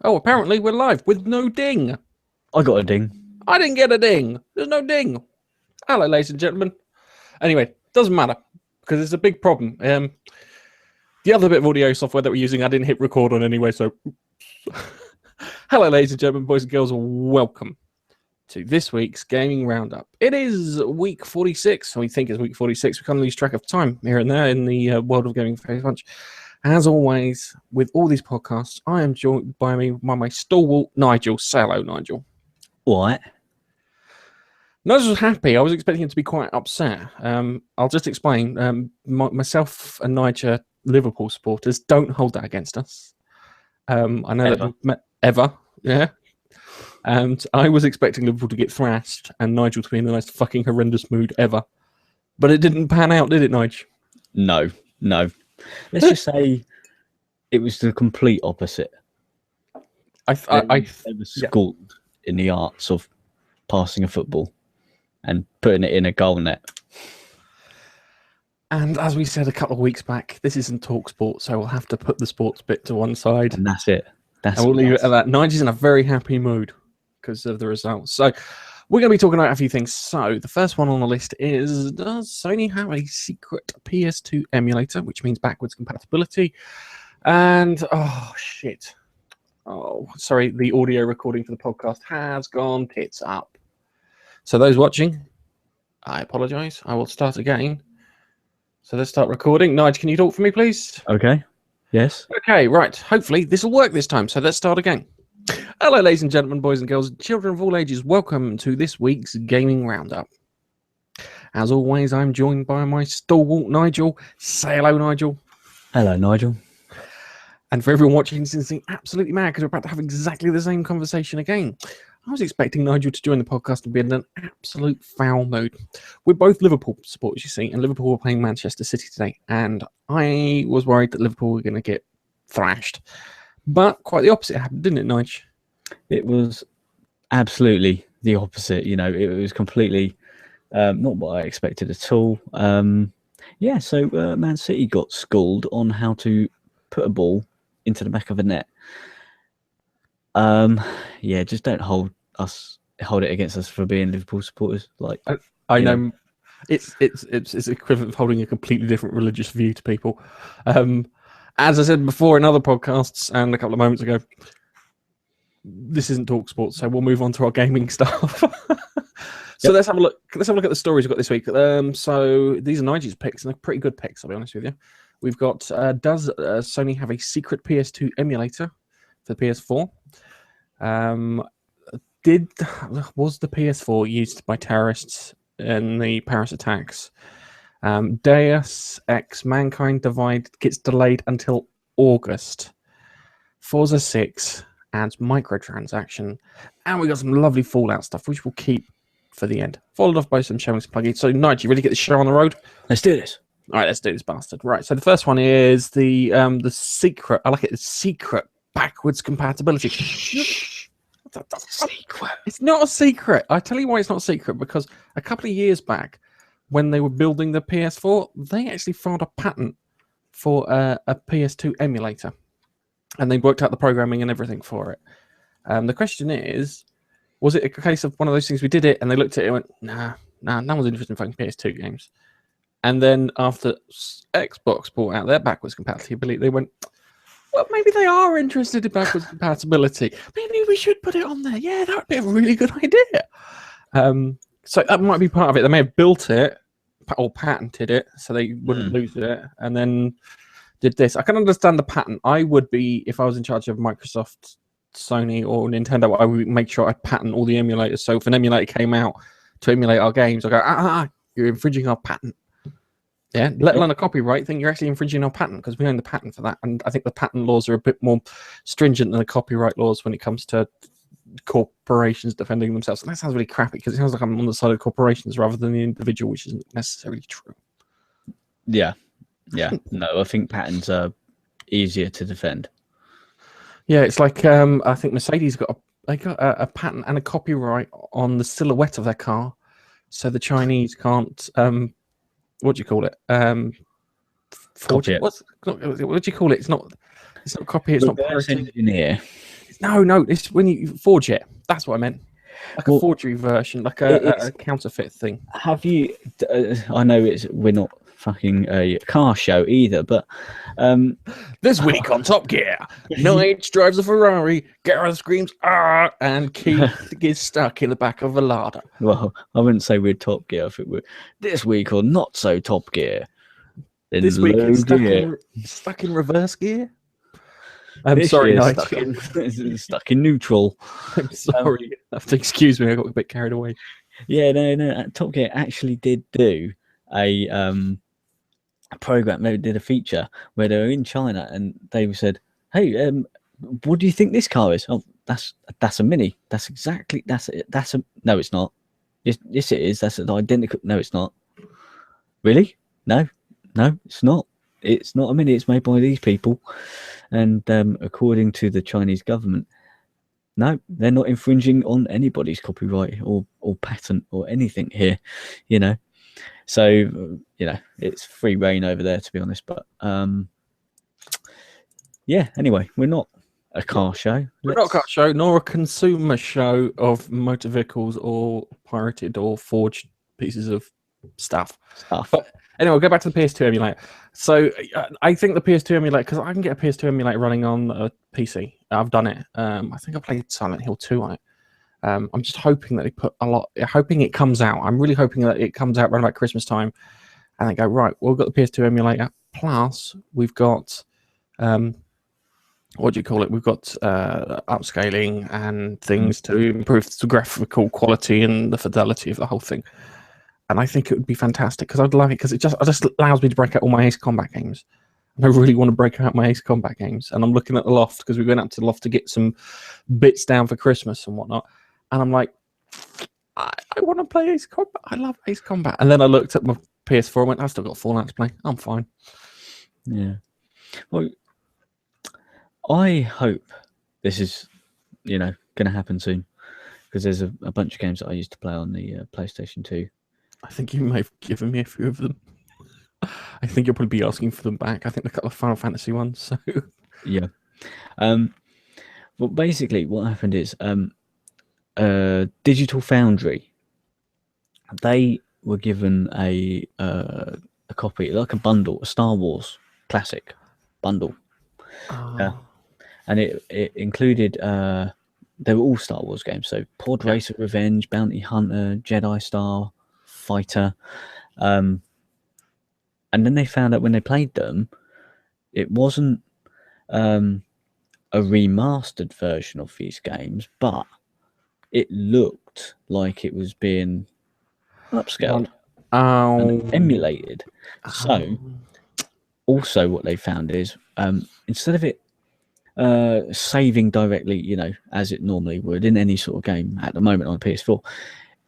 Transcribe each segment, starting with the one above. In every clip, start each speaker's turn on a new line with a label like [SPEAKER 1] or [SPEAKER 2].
[SPEAKER 1] Oh, apparently we're live with no ding.
[SPEAKER 2] I got a ding.
[SPEAKER 1] I didn't get a ding. There's no ding. Hello, ladies and gentlemen. Anyway, doesn't matter because it's a big problem. The other bit of audio software that we're using, I didn't hit record on anyway. So, hello, ladies and gentlemen, boys and girls, welcome to this week's gaming roundup. It is week 46. We think it's week 46. We kind of lose track of time here and there in the world of gaming face punch. As always, with all these podcasts, I am joined by my stalwart Nigel. Say hello, Nigel.
[SPEAKER 2] What?
[SPEAKER 1] Nigel was happy. I was expecting him to be quite upset. I'll just explain. Myself and Nigel, Liverpool supporters, don't hold that against us. I know
[SPEAKER 2] Ever.
[SPEAKER 1] that we've met ever, yeah. And I was expecting Liverpool to get thrashed and Nigel to be in the most fucking horrendous mood ever. But it didn't pan out, did it, Nigel?
[SPEAKER 2] No. Let's just say it was the complete opposite.
[SPEAKER 1] I
[SPEAKER 2] They were schooled in the arts of passing a football and putting it in a goal net.
[SPEAKER 1] And as we said a couple of weeks back, this isn't Talk Sport, so we'll have to put the sports bit to one side.
[SPEAKER 2] And that's it.
[SPEAKER 1] And we'll leave it at that. Nigel's in a very happy mood because of the results. So we're going to be talking about a few things. So the first one on the list is, does Sony have a secret PS2 emulator, which means backwards compatibility? And, oh, shit. Oh, sorry, the audio recording for the podcast has gone tits up. So those watching, I apologize. I will start again. So let's start recording. Nigel, can you talk for me, please?
[SPEAKER 2] Okay. Yes.
[SPEAKER 1] Okay, right. Hopefully this will work this time. So let's start again. Hello, ladies and gentlemen, boys and girls, children of all ages. Welcome to this week's Gaming Roundup. As always, I'm joined by my stalwart Nigel. Say hello, Nigel.
[SPEAKER 2] Hello, Nigel.
[SPEAKER 1] And for everyone watching, this is absolutely mad because we're about to have exactly the same conversation again. I was expecting Nigel to join the podcast and be in an absolute foul mood. We're both Liverpool supporters, you see, and Liverpool were playing Manchester City today. And I was worried that Liverpool were going to get thrashed. But quite the opposite happened, didn't it, Nigel?
[SPEAKER 2] It was absolutely the opposite. You know, it was completely not what I expected at all. So Man City got schooled on how to put a ball into the back of a net. Just don't hold it against us for being Liverpool supporters. Like
[SPEAKER 1] I know. It's equivalent of holding a completely different religious view to people. As I said before in other podcasts and a couple of moments ago, this isn't Talk Sports, so we'll move on to our gaming stuff. So let's have a look. Let's have a look at the stories we've got this week. So these are Nigel's picks, and they're pretty good picks, I'll be honest with you. We've got, does Sony have a secret PS2 emulator for the PS4? Was the PS4 used by terrorists in the Paris attacks? Deus Ex Mankind Divide gets delayed until August. Forza 6 adds microtransaction. And we got some lovely Fallout stuff, which we'll keep for the end. Followed off by some showing some plugins. So, Nigel, you ready to get the show on the road?
[SPEAKER 2] Let's do this.
[SPEAKER 1] All right, let's do this, bastard. Right, so the first one is the secret. I like it. The secret backwards compatibility.
[SPEAKER 2] Secret.
[SPEAKER 1] It's not a secret. I tell you why it's not a secret, because a couple of years back, when they were building the PS4, they actually filed a patent for a PS2 emulator, and they worked out the programming and everything for it. The question is, was it a case of one of those things we did it, and they looked at it and went, nah, no one's interested in fucking PS2 games. And then after Xbox brought out their backwards compatibility, they went, well, maybe they are interested in backwards compatibility. Maybe we should put it on there. Yeah, that would be a really good idea. So that might be part of it. They may have built it or patented it so they wouldn't lose it, and then did this. I can understand the patent. I would be, if I was in charge of Microsoft, Sony, or Nintendo, I would make sure I patent all the emulators. So if an emulator came out to emulate our games, I go, you're infringing our patent. Yeah, let alone a copyright thing, you're actually infringing our patent because we own the patent for that. And I think the patent laws are a bit more stringent than the copyright laws when it comes to corporations defending themselves. And that sounds really crappy because it sounds like I'm on the side of corporations rather than the individual, which isn't necessarily true.
[SPEAKER 2] Yeah. No, I think patents are easier to defend.
[SPEAKER 1] Yeah, it's like I think Mercedes got a patent and a copyright on the silhouette of their car, so the Chinese can't. What do you call it? What do you call it? It's not copy. It's not
[SPEAKER 2] reverse engineer.
[SPEAKER 1] No, it's when you forge it. That's what I meant. Like a forgery version, like a counterfeit thing.
[SPEAKER 2] Have you? I know we're not fucking a car show either, but
[SPEAKER 1] this week on Top Gear, Nige drives a Ferrari, Gareth screams "ah," and Keith gets stuck in the back of a Lada.
[SPEAKER 2] Well, I wouldn't say we're Top Gear. I think we're this week or not so Top Gear.
[SPEAKER 1] This week it's stuck in reverse gear. I'm
[SPEAKER 2] this
[SPEAKER 1] sorry,
[SPEAKER 2] Nige. Stuck in neutral.
[SPEAKER 1] I'm sorry. You have to excuse me. I got a bit carried away.
[SPEAKER 2] Yeah, no. Top Gear actually did do a program. They did a feature where they were in China and they said, "Hey, what do you think this car is?" Oh, that's a Mini. That's it. No, it's not. Yes, it is. That's an identical. No, it's not. Really? No, it's not. It's not a Mini. It's made by these people, and according to the Chinese government, no, they're not infringing on anybody's copyright or patent or anything here. So it's free reign over there, to be honest. But yeah. Anyway, we're not a car show.
[SPEAKER 1] We're not a car show, nor a consumer show of motor vehicles or pirated or forged pieces of stuff. But anyway, we'll go back to the PS2 emulator. So I think the PS2 emulator, because I can get a PS2 emulator running on a PC. I've done it. I think I played Silent Hill 2 on it. I'm just hoping that they put hoping it comes out. I'm really hoping that it comes out around about Christmas time. And they go, right, well, we've got the PS2 emulator. Plus, we've got, what do you call it? We've got upscaling and things to improve the graphical quality and the fidelity of the whole thing. And I think it would be fantastic because I'd love it because it just allows me to break out all my Ace Combat games. And I really want to break out my Ace Combat games. And I'm looking at the loft because we went up to the loft to get some bits down for Christmas and whatnot. And I'm like, I want to play Ace Combat. I love Ace Combat. And then I looked at my PS4 and went, I've still got Fallout to play. I'm fine.
[SPEAKER 2] Yeah. Well, I hope this is, going to happen soon because there's a bunch of games that I used to play on the PlayStation 2.
[SPEAKER 1] I think you may have given me a few of them. I think you'll probably be asking for them back. I think a couple of Final Fantasy ones. So
[SPEAKER 2] yeah. Well, basically, what happened is Digital Foundry. They were given a copy, like a bundle, a Star Wars classic bundle, and it included. They were all Star Wars games, so Pod Racer Revenge, Bounty Hunter, Jedi Star Fighter, and then they found out when they played them, it wasn't a remastered version of these games, but it looked like it was being upscaled and emulated. So also what they found is instead of it saving directly, as it normally would in any sort of game at the moment on PS4,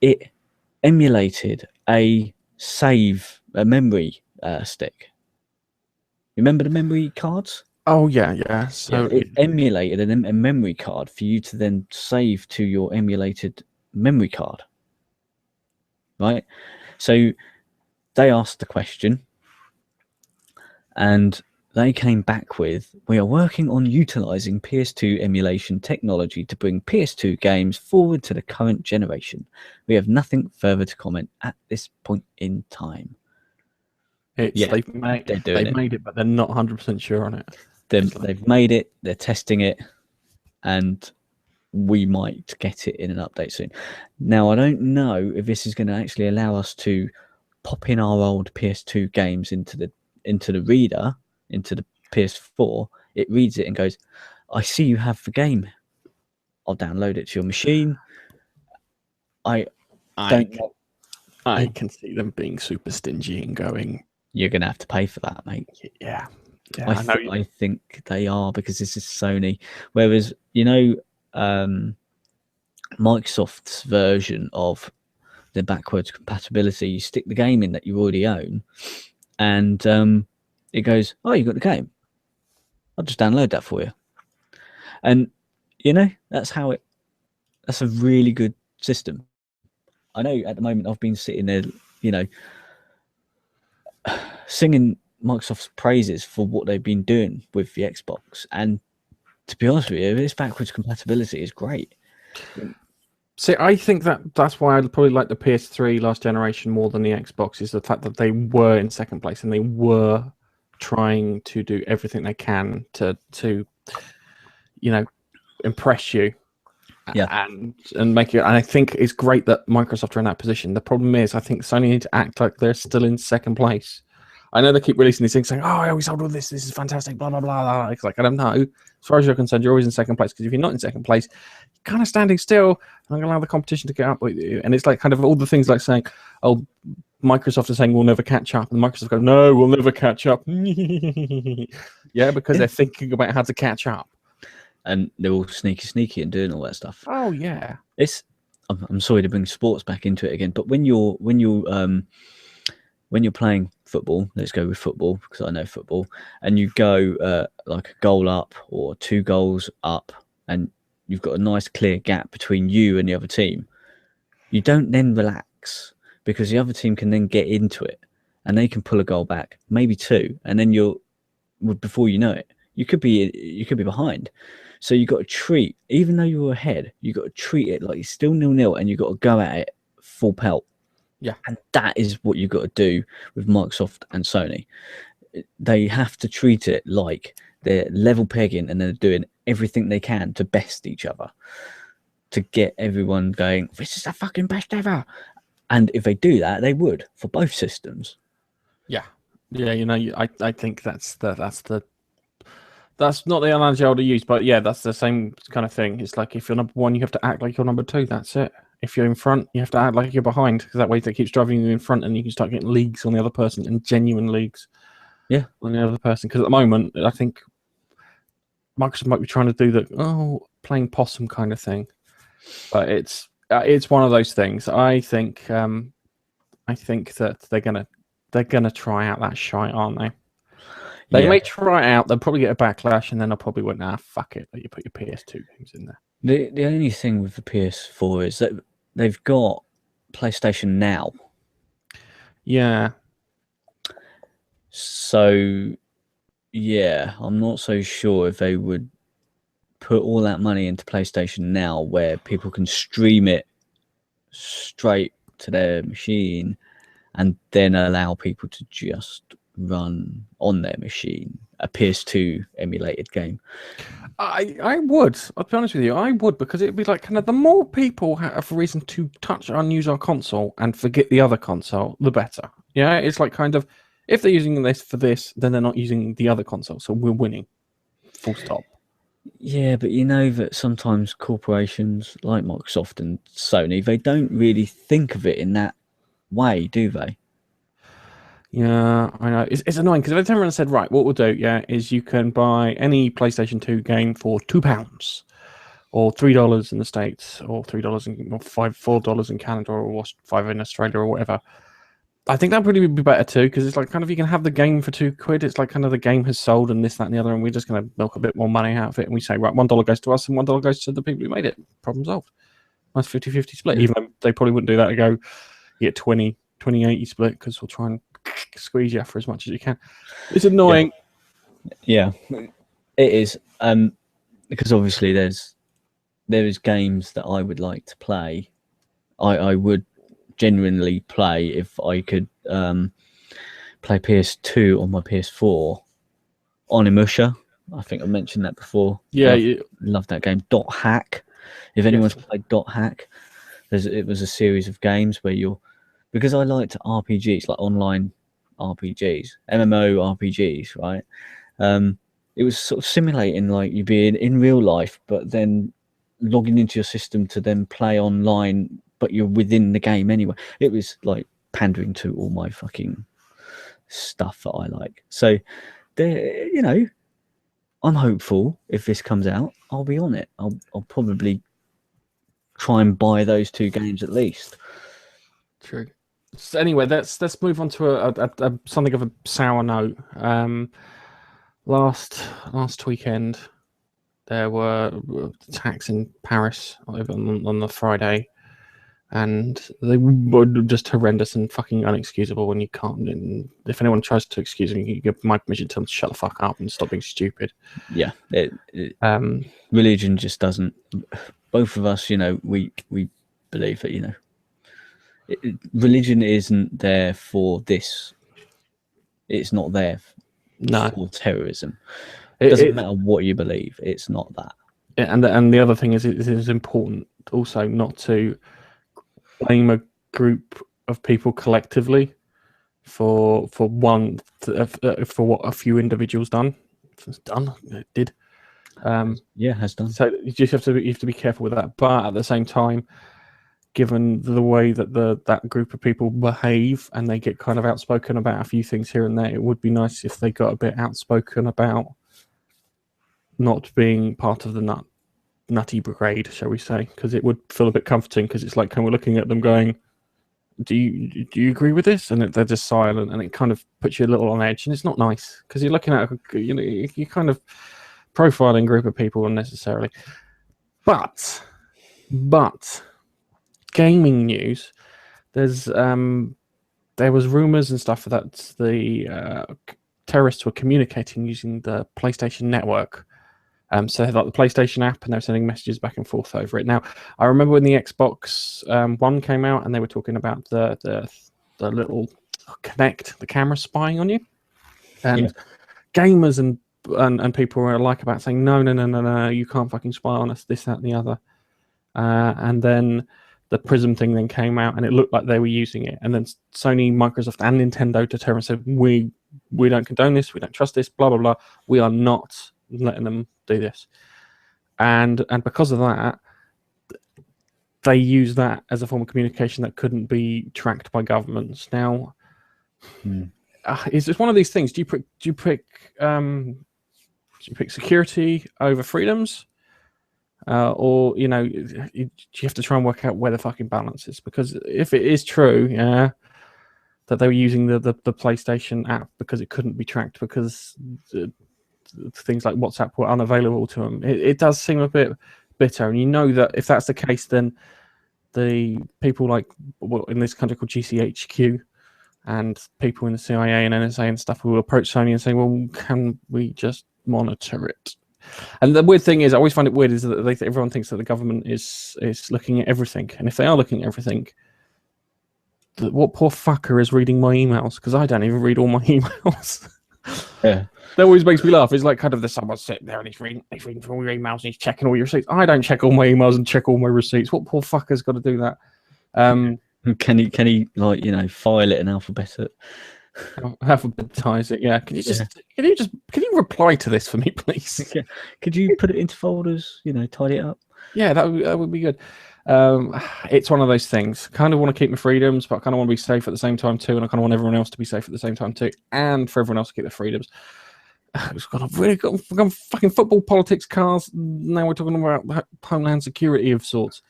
[SPEAKER 2] it emulated a memory stick. Remember the memory cards?
[SPEAKER 1] Oh yeah. So
[SPEAKER 2] it emulated a memory card for you to then save to your emulated memory card. Right? So they asked the question and they came back with, we are working on utilizing PS2 emulation technology to bring PS2 games forward to the current generation. We have nothing further to comment at this point in time.
[SPEAKER 1] They've made it, but they're not 100% sure on it.
[SPEAKER 2] They've made it, they're testing it, and we might get it in an update soon. Now, I don't know if this is going to actually allow us to pop in our old PS2 games into the reader, into the PS4. It reads it and goes, I see you have the game. I'll download it to your machine. I
[SPEAKER 1] can see them being super stingy and going,
[SPEAKER 2] you're going to have to pay for that, mate.
[SPEAKER 1] Yeah.
[SPEAKER 2] I think they are, because this is Sony. Whereas, Microsoft's version of the backwards compatibility, you stick the game in that you already own, and it goes, oh, you got the game. I'll just download that for you. And, that's a really good system. I know at the moment I've been sitting there, singing Microsoft's praises for what they've been doing with the Xbox, and to be honest with you, this backwards compatibility is great.
[SPEAKER 1] See, I think that's why I probably like the PS3 last generation more than the Xbox, is the fact that they were in second place and they were trying to do everything they can to impress you.
[SPEAKER 2] Yeah.
[SPEAKER 1] and make it. And I think it's great that Microsoft are in that position. The problem is, I think Sony need to act like they're still in second place. I know they keep releasing these things saying, "Oh, I always sold all this. This is fantastic." Blah blah blah blah. It's like, I don't know. As far as you're concerned, you're always in second place, because if you're not in second place, you're kind of standing still and I'm going to allow the competition to get up with you. And it's like kind of all the things like saying, "Oh, Microsoft is saying we'll never catch up," and Microsoft go, "No, we'll never catch up." Yeah, because they're thinking about how to catch up.
[SPEAKER 2] And they're all sneaky and doing all that stuff.
[SPEAKER 1] Oh yeah.
[SPEAKER 2] I'm sorry to bring sports back into it again, but when you're playing football, let's go with football because I know football, and you go like a goal up or 2 goals up, and you've got a nice clear gap between you and the other team, you don't then relax, because the other team can then get into it and they can pull a goal back, maybe 2, and then before you know it, you could be behind. So you got to treat, even though you're ahead, you got to treat it like you're still 0-0, and you got to go at it full pelt.
[SPEAKER 1] Yeah.
[SPEAKER 2] And that is what you've got to do with Microsoft and Sony. They have to treat it like they're level pegging and they're doing everything they can to best each other, to get everyone going, this is the fucking best ever. And if they do that, they would for both systems.
[SPEAKER 1] Yeah. I think that's not the analogy I would use, but yeah, that's the same kind of thing. It's like, if you're number 1, you have to act like you're number 2. That's it. If you're in front, you have to act like you're behind, because that way that keeps driving you in front, and you can start getting leagues on the other person, and genuine leagues.
[SPEAKER 2] Yeah,
[SPEAKER 1] on the other person. Because at the moment, I think Microsoft might be trying to do the playing possum kind of thing, but it's one of those things. I think that they're gonna try out that shite, aren't they? They may try it out. They'll probably get a backlash, and then they'll probably went, "Nah, fuck it." But you put your PS2 games in there.
[SPEAKER 2] The only thing with the PS4 is that they've got PlayStation Now.
[SPEAKER 1] Yeah.
[SPEAKER 2] So, yeah, I'm not so sure if they would put all that money into PlayStation Now, where people can stream it straight to their machine and then allow people to just run on their machine a PS2 emulated game.
[SPEAKER 1] I would. I'll be honest with you. I would, because it'd be like, kind of, the more people have a reason to touch and use our console and forget the other console, the better. Yeah, it's like, kind of, if they're using this for this, then they're not using the other console, so we're winning. Full stop.
[SPEAKER 2] Yeah, but you know that sometimes corporations like Microsoft and Sony, they don't really think of it in that way, do they?
[SPEAKER 1] Yeah, I know. It's annoying, because if they turned around and said, right, what we'll do, is you can buy any PlayStation 2 game for £2, or $3 in the States, or $3 or $4 in Canada, or $5 in Australia, or whatever. I think that probably would be better too, because it's like, kind of, you can have the game for £2. It's like, kind of, the game has sold and this, that, and the other, and we're just going to milk a bit more money out of it. And we say, right, $1 goes to us and $1 goes to the people who made it. Problem solved. Nice 50-50 split.
[SPEAKER 2] Yeah.
[SPEAKER 1] Even though they probably wouldn't do that. To go, you get 20-80 split, because we'll try and squeeze you for as much as you can. It's annoying.
[SPEAKER 2] Yeah, it is. Because obviously there is games that I would like to play. I would genuinely play if I could play PS2 on my PS4 on Emusha. I think I mentioned that before.
[SPEAKER 1] Yeah,
[SPEAKER 2] love that game. Dot Hack. If anyone's played Dot Hack, it was a series of games where because I liked RPGs, like online RPGs, MMO RPGs, right? It was sort of simulating like you being in real life, but then logging into your system to then play online, but you're within the game anyway. It was like pandering to all my fucking stuff that I like. So, I'm hopeful if this comes out, I'll be on it. I'll probably try and buy those 2 games at least.
[SPEAKER 1] True. So anyway, let's move on to a something of a sour note. Last weekend, there were attacks in Paris on the Friday. and they were just horrendous and fucking unexcusable. And you can't. And if anyone tries to excuse me, you give my permission to tell them to shut the fuck up and stop being stupid.
[SPEAKER 2] Yeah, religion just doesn't. Both of us, we believe that religion isn't there for this. It's not there for terrorism. It doesn't matter what you believe. It's not that.
[SPEAKER 1] And the other thing is, it is important also not to blame a group of people collectively for what a few individuals done. It's done. It did.
[SPEAKER 2] Has done.
[SPEAKER 1] So you just have to be careful with that. But at the same time, given the way that that group of people behave and they get kind of outspoken about a few things here and there, it would be nice if they got a bit outspoken about not being part of the nutty brigade, shall we say, because it would feel a bit comforting, because it's like kind of looking at them going, do you agree with this? And they're just silent, and it kind of puts you a little on edge, and it's not nice because you're looking at you're kind of profiling a group of people unnecessarily. But gaming news, there was rumors and stuff that the terrorists were communicating using the PlayStation Network. So they had like the PlayStation app, and they were sending messages back and forth over it. Now, I remember when the Xbox One came out, and they were talking about the little Kinect, the camera spying on you, and gamers and people were like about saying no, you can't fucking spy on us, this, that, and the other. And then the Prism thing then came out, and it looked like they were using it. And then Sony, Microsoft, and Nintendo to turn and said, we don't condone this, we don't trust this, blah blah blah. We are not letting them do this, and because of that, they use that as a form of communication that couldn't be tracked by governments. Now, it's just one of these things. Do you pick security over freedoms, or you have to try and work out where the fucking balance is? Because if it is true, that they were using the PlayStation app because it couldn't be tracked because things like WhatsApp were unavailable to them, it does seem a bit bitter. And that if that's the case, then the people like in this country called GCHQ and people in the CIA and NSA and stuff will approach Sony and say, well, can we just monitor it? And the weird thing is, I always find it weird, is that everyone thinks that the government is looking at everything. And if they are looking at everything, what poor fucker is reading my emails? Because I don't even read all my emails.
[SPEAKER 2] Yeah.
[SPEAKER 1] That always makes me laugh. It's like kind of someone sitting there and he's reading through all your emails and he's checking all your receipts. I don't check all my emails and check all my receipts. What poor fucker's got to do that?
[SPEAKER 2] Can he file it and alphabetize
[SPEAKER 1] it? Yeah. Can you reply to this for me, please?
[SPEAKER 2] Yeah. Could you put it into folders? Tidy it up.
[SPEAKER 1] Yeah, that would be good. It's one of those things. Kind of want to keep my freedoms, but I kind of want to be safe at the same time too, and I kind of want everyone else to be safe at the same time too, and for everyone else to keep their freedoms. We've got fucking football, politics, cars. Now we're talking about homeland security of sorts.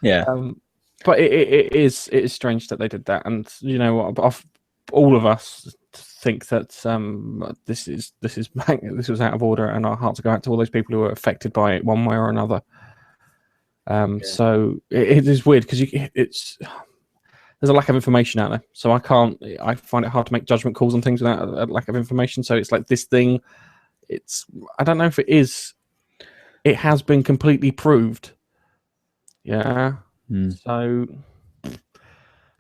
[SPEAKER 2] Yeah.
[SPEAKER 1] But it is strange that they did that, and all of us think that this was out of order, and our hearts go out to all those people who were affected by it one way or another. So it is weird because there's a lack of information out there. So I find it hard to make judgment calls on things without a lack of information. So it's like this thing, I don't know if it has been completely proved. Yeah. So,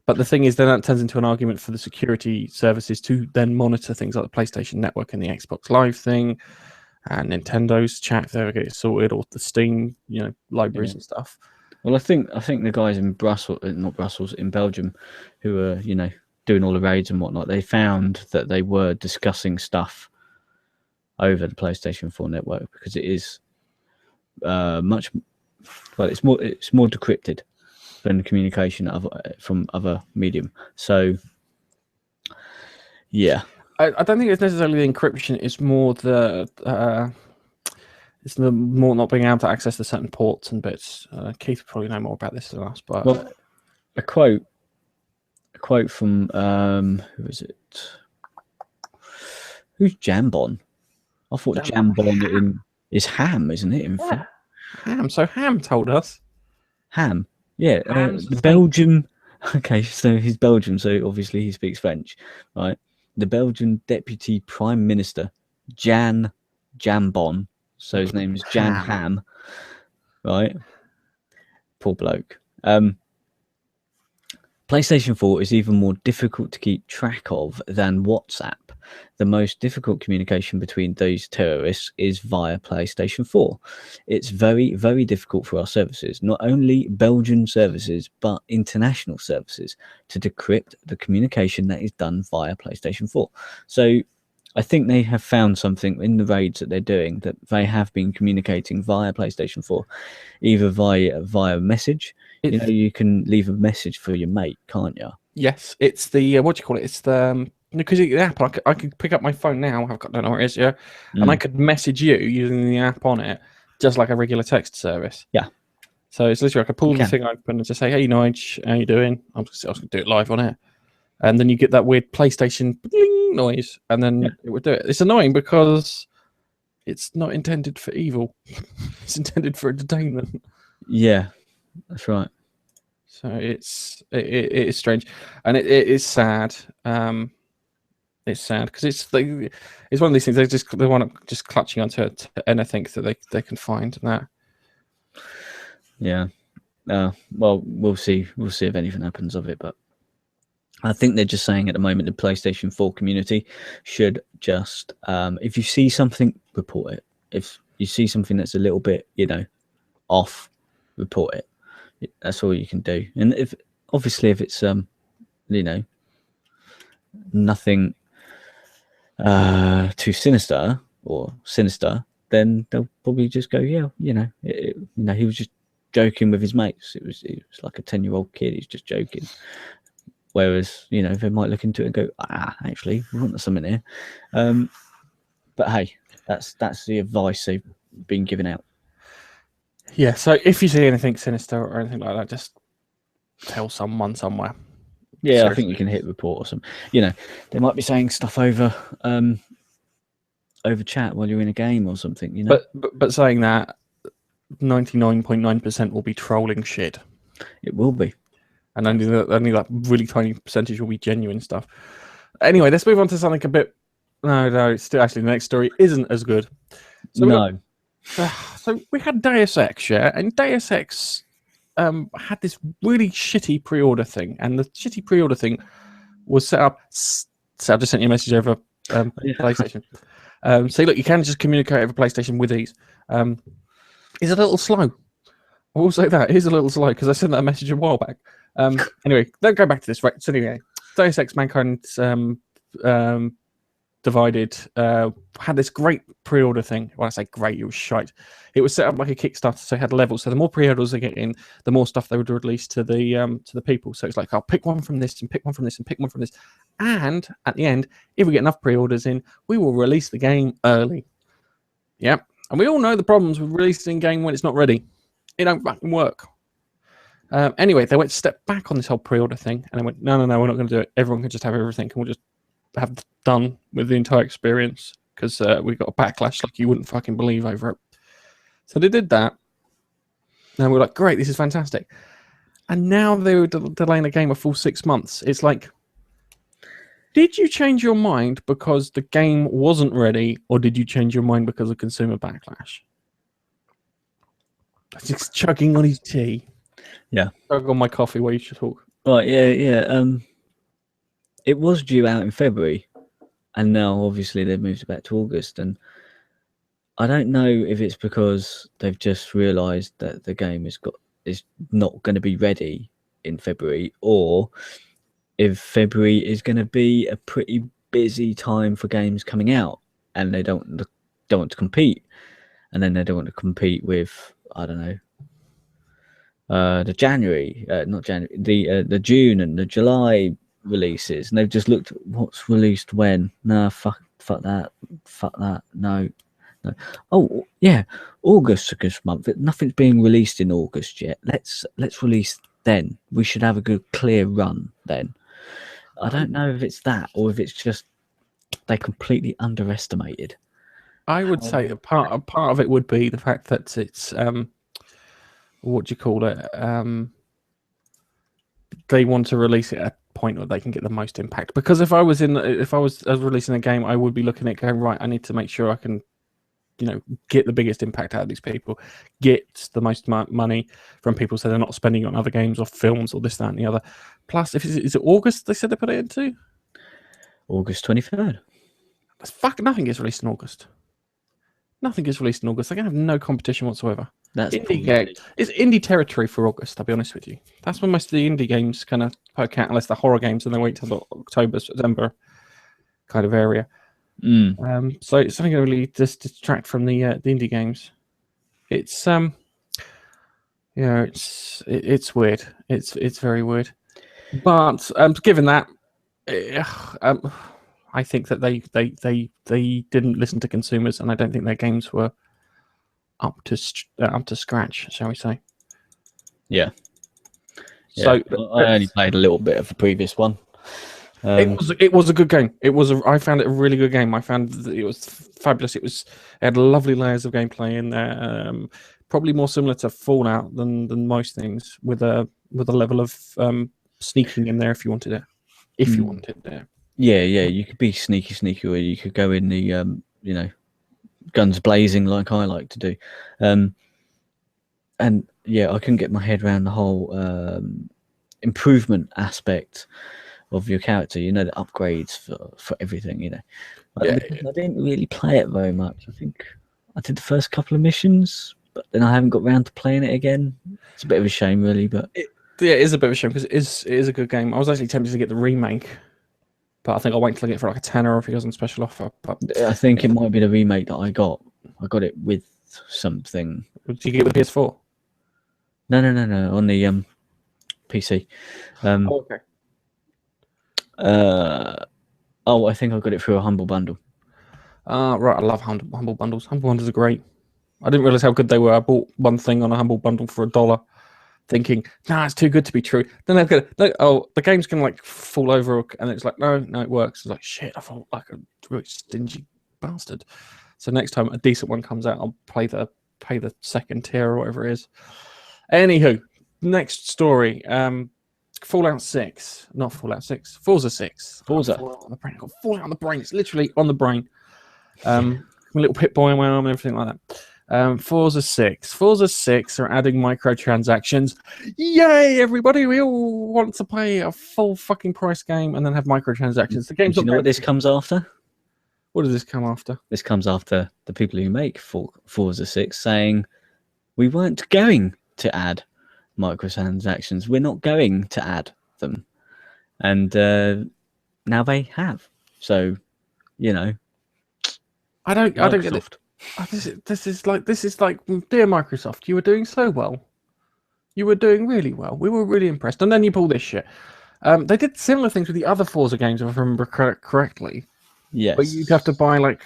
[SPEAKER 1] but the thing is, then that turns into an argument for the security services to then monitor things like the PlayStation Network and the Xbox Live thing, and Nintendo's chat if they ever get it sorted, or the Steam, libraries and stuff.
[SPEAKER 2] Well, I think the guys in in Belgium, who are doing all the raids and whatnot, they found that they were discussing stuff over the PlayStation 4 network because it is it's more decrypted than communication from other medium. So yeah,
[SPEAKER 1] I don't think it's necessarily the encryption. It's more more not being able to access the certain ports and bits. Keith would probably know more about this than us. But
[SPEAKER 2] a quote from who is it? Who's Jambon? I thought Jambon is Ham, isn't it?
[SPEAKER 1] Ham. So Ham told us.
[SPEAKER 2] Ham. Yeah,
[SPEAKER 1] Hands
[SPEAKER 2] the
[SPEAKER 1] think.
[SPEAKER 2] Belgian. Okay, so he's Belgian, so obviously he speaks French, right? The Belgian Deputy Prime Minister, Jan Jambon, so his name is Jan
[SPEAKER 1] Ham.
[SPEAKER 2] Ham, right? Poor bloke. PlayStation 4 is even more difficult to keep track of than WhatsApp. The most difficult communication between these terrorists is via PlayStation 4. It's very, very difficult for our services, not only Belgian services, but international services, to decrypt the communication that is done via PlayStation 4. So I think they have found something in the raids that they're doing, that they have been communicating via PlayStation 4, either via message. You know, you can leave a message for your mate, can't you?
[SPEAKER 1] Yes, it's the what do you call it? It's the because the app. I could pick up my phone now. I've got don't know where it is, yeah, and I could message you using the app on it, just like a regular text service.
[SPEAKER 2] Yeah.
[SPEAKER 1] So it's literally I could pull
[SPEAKER 2] You
[SPEAKER 1] the
[SPEAKER 2] can.
[SPEAKER 1] thing open and just say, "Hey, Nige, how you doing?" I was going to do it live on it, and then you get that weird PlayStation bling noise, and then it would do it. It's annoying because it's not intended for evil; it's intended for entertainment.
[SPEAKER 2] Yeah, that's right.
[SPEAKER 1] So it is strange, and it is sad. It's sad because it's one of these things they want to just clutching onto anything that they can find and that.
[SPEAKER 2] Yeah. Well, we'll see. We'll see if anything happens of it, but I think they're just saying at the moment the PlayStation 4 community should just, if you see something, report it. If you see something that's a little bit, off, report it. That's all you can do. And if it's nothing too sinister or sinister, then they'll probably just go, yeah, he was just joking with his mates. It was like a 10-year-old kid. He's just joking. Whereas, they might look into it and go, actually, we want something here. But hey, that's the advice they've been giving out.
[SPEAKER 1] Yeah. So if you see anything sinister or anything like that, just tell someone somewhere.
[SPEAKER 2] Yeah,
[SPEAKER 1] Seriously.
[SPEAKER 2] I think you can hit report or something. They might be saying stuff over chat while you're in a game or something.
[SPEAKER 1] But saying that, 99.9% will be trolling shit.
[SPEAKER 2] It will be.
[SPEAKER 1] And only that really tiny percentage will be genuine stuff. Anyway, let's move on to something a bit. No, still actually the next story isn't as good. So so we had Deus Ex, yeah, and Deus Ex had this really shitty pre-order thing, and the shitty pre-order thing was set up. So I just sent you a message over PlayStation. So look, you can just communicate over PlayStation with these. It's a little slow. I will say that it is a little slow because I sent that message a while back. Anyway, let's go back to this. Right. So anyway, Deus Ex Mankind's Divided had this great pre-order thing. When I say great, it was shite. It was set up like a Kickstarter, so it had levels. So the more pre-orders they get in, the more stuff they would release to the people. So it's like, I'll pick one from this and pick one from this and pick one from this. And at the end, if we get enough pre-orders in, we will release the game early. Yep. And we all know the problems with releasing a game when it's not ready. It don't fucking work. Anyway, they went to step back on this whole pre-order thing, and they went, no, we're not going to do it. Everyone can just have everything, and we'll just have done with the entire experience because we got a backlash like you wouldn't fucking believe over it. So they did that, and we're like, great, this is fantastic. And now they were delaying the game a full 6 months. It's like, did you change your mind because the game wasn't ready, or did you change your mind because of consumer backlash? Just chugging on his tea.
[SPEAKER 2] Yeah.
[SPEAKER 1] Chug on my coffee while you should talk.
[SPEAKER 2] Right, yeah. It was due out in February, and now obviously they've moved it back to August. And I don't know if it's because they've just realised that the game is not going to be ready in February, or if February is going to be a pretty busy time for games coming out, and they don't want to compete, and then they don't want to compete with, I don't know, the June and the July releases, and they've just looked at what's released when. Nah, fuck that, no. Oh yeah, August's a good month. Nothing's being released in August yet. Let's release then. We should have a good clear run then. I don't know if it's that or if it's just they completely underestimated.
[SPEAKER 1] I would say a part of it would be the fact that it's what do you call it? they want to release it at a point where they can get the most impact. Because if I was releasing a game, I would be looking at going, right, I need to make sure I can, get the biggest impact out of these people, get the most money from people, so they're not spending it on other games or films or this, that, and the other. Plus, is it August? They said they put it into
[SPEAKER 2] August 23rd.
[SPEAKER 1] Nothing gets released in August. Nothing gets released in August. They're gonna have no competition whatsoever.
[SPEAKER 2] That's
[SPEAKER 1] it's indie territory for August. I'll be honest with you. That's when most of the indie games kind of poke out, unless they're horror games, and they wait till October, September kind of area. So it's something that really just distract from the indie games. It's it's weird. It's very weird. But given that, I think that they didn't listen to consumers, and I don't think their games were up to scratch, shall we say?
[SPEAKER 2] Yeah.
[SPEAKER 1] So
[SPEAKER 2] I only played a little bit of the previous one.
[SPEAKER 1] It was a good game. I found it a really good game. I found that it was fabulous. It had lovely layers of gameplay in there. Probably more similar to Fallout than most things, with a level of sneaking in there if you wanted it. If you wanted there.
[SPEAKER 2] Yeah, you could be sneaky, or you could go in the guns blazing like I like to do. And yeah, I couldn't get my head around the whole improvement aspect of your character, the upgrades for everything, I didn't really play it very much. I think I did the first couple of missions, but then I haven't got around to playing it again. It's a bit of a shame, really, but
[SPEAKER 1] it is a bit of a shame, because it is a good game. I was actually tempted to get the remake, but I think I'll wait until I get it for like a tenner if it goes on special offer. But
[SPEAKER 2] I think it might be the remake that I got. I got it with something.
[SPEAKER 1] Did you get it with PS4?
[SPEAKER 2] No, on the PC.
[SPEAKER 1] Okay.
[SPEAKER 2] I think I got it through a Humble Bundle.
[SPEAKER 1] Right, I love Humble Bundles. Humble Bundles are great. I didn't realize how good they were. I bought one thing on a Humble Bundle for $1, thinking, it's too good to be true. Then they've got, the game's gonna like fall over, and it's like, no, it works. It's like, shit, I felt like a really stingy bastard. So next time a decent one comes out, I'll pay the second tier or whatever it is. Anywho, next story. Fallout 6, not Fallout 6, Forza 6.
[SPEAKER 2] Forza.
[SPEAKER 1] Fallout on the brain. I've got Fallout on the brain. It's literally on the brain. A little Pit Boy in my arm and everything like that. Forza 6. Forza 6 are adding microtransactions. Yay, everybody! We all want to play a full fucking price game and then have microtransactions. The game's
[SPEAKER 2] Do you know what this comes after?
[SPEAKER 1] What does this come after?
[SPEAKER 2] This comes after the people who make Forza 6 saying, we weren't going to add microtransactions. We're not going to add them. And now they have. So,
[SPEAKER 1] I don't get it. This is like, dear Microsoft, you were doing so well. You were doing really well. We were really impressed. And then you pull this shit. They did similar things with the other Forza games, if I remember correctly.
[SPEAKER 2] Yes.
[SPEAKER 1] But you'd have to buy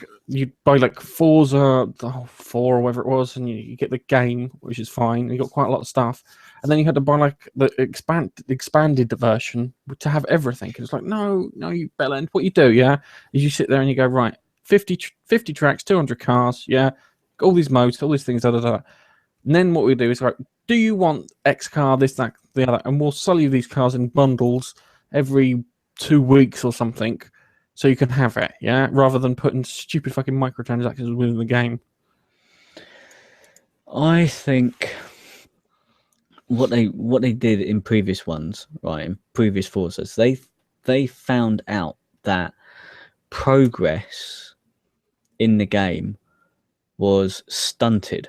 [SPEAKER 1] Forza 4 or whatever it was, and you get the game, which is fine. You got quite a lot of stuff, and then you had to buy like the expanded version to have everything. It was like, no, you bellend. What you do, is you sit there and you go, right, 50 tracks, 200 cars, all these modes, all these things, And then what we do is like, do you want X car, this, that, the other, and we'll sell you these cars in bundles every 2 weeks or something. So you can have it, rather than putting stupid fucking microtransactions within the game.
[SPEAKER 2] I think what they did in previous ones, right, in previous Forzas, they found out that progress in the game was stunted.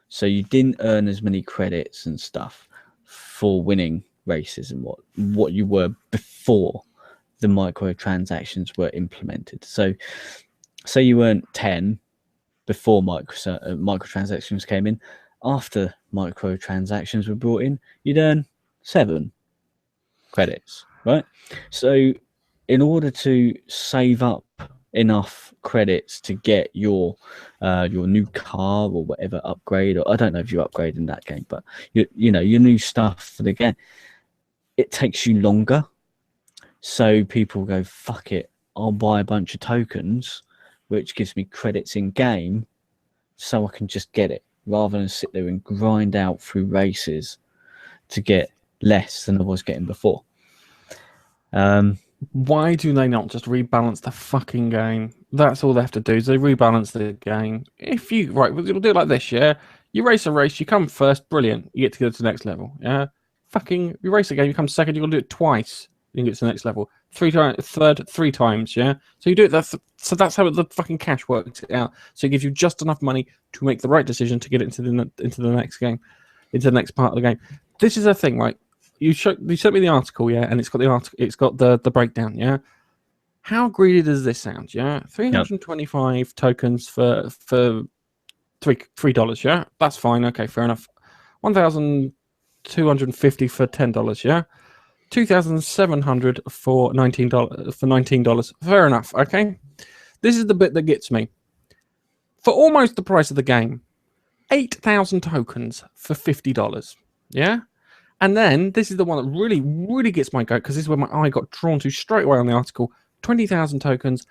[SPEAKER 2] So you didn't earn as many credits and stuff for winning races and what you were before the microtransactions were implemented. So say you earned 10 before microtransactions came in. After microtransactions were brought in, you'd earn 7 credits, right? So in order to save up enough credits to get your new car or whatever upgrade, or I don't know if you upgrade in that game, but your new stuff for the game, it takes you longer. So people go, fuck it, I'll buy a bunch of tokens, which gives me credits in game, so I can just get it, rather than sit there and grind out through races to get less than I was getting before.
[SPEAKER 1] Why do they not just rebalance the fucking game? That's all they have to do is they rebalance the game. If you we'll do it like this, yeah. You race a race, you come first, brilliant. You get to go to the next level, yeah. Fucking, you race a game, you come second, you got to do it twice. You can get to the next level. Third, 3 times, yeah. So you do it. So that's how the fucking cash works out. So it gives you just enough money to make the right decision to get into the next game, into the next part of the game. This is a thing, right? You sent me the article, yeah, and it's got the breakdown, yeah. How greedy does this sound, yeah? 325 tokens for $3, yeah. That's fine, okay, fair enough. 1,250 for $10, yeah. 2,700 for $19. Fair enough, okay. This is the bit that gets me. For almost the price of the game, 8,000 tokens for $50, yeah. And then this is the one that really, really gets my goat because this is where my eye got drawn to straight away on the article. 20,000 tokens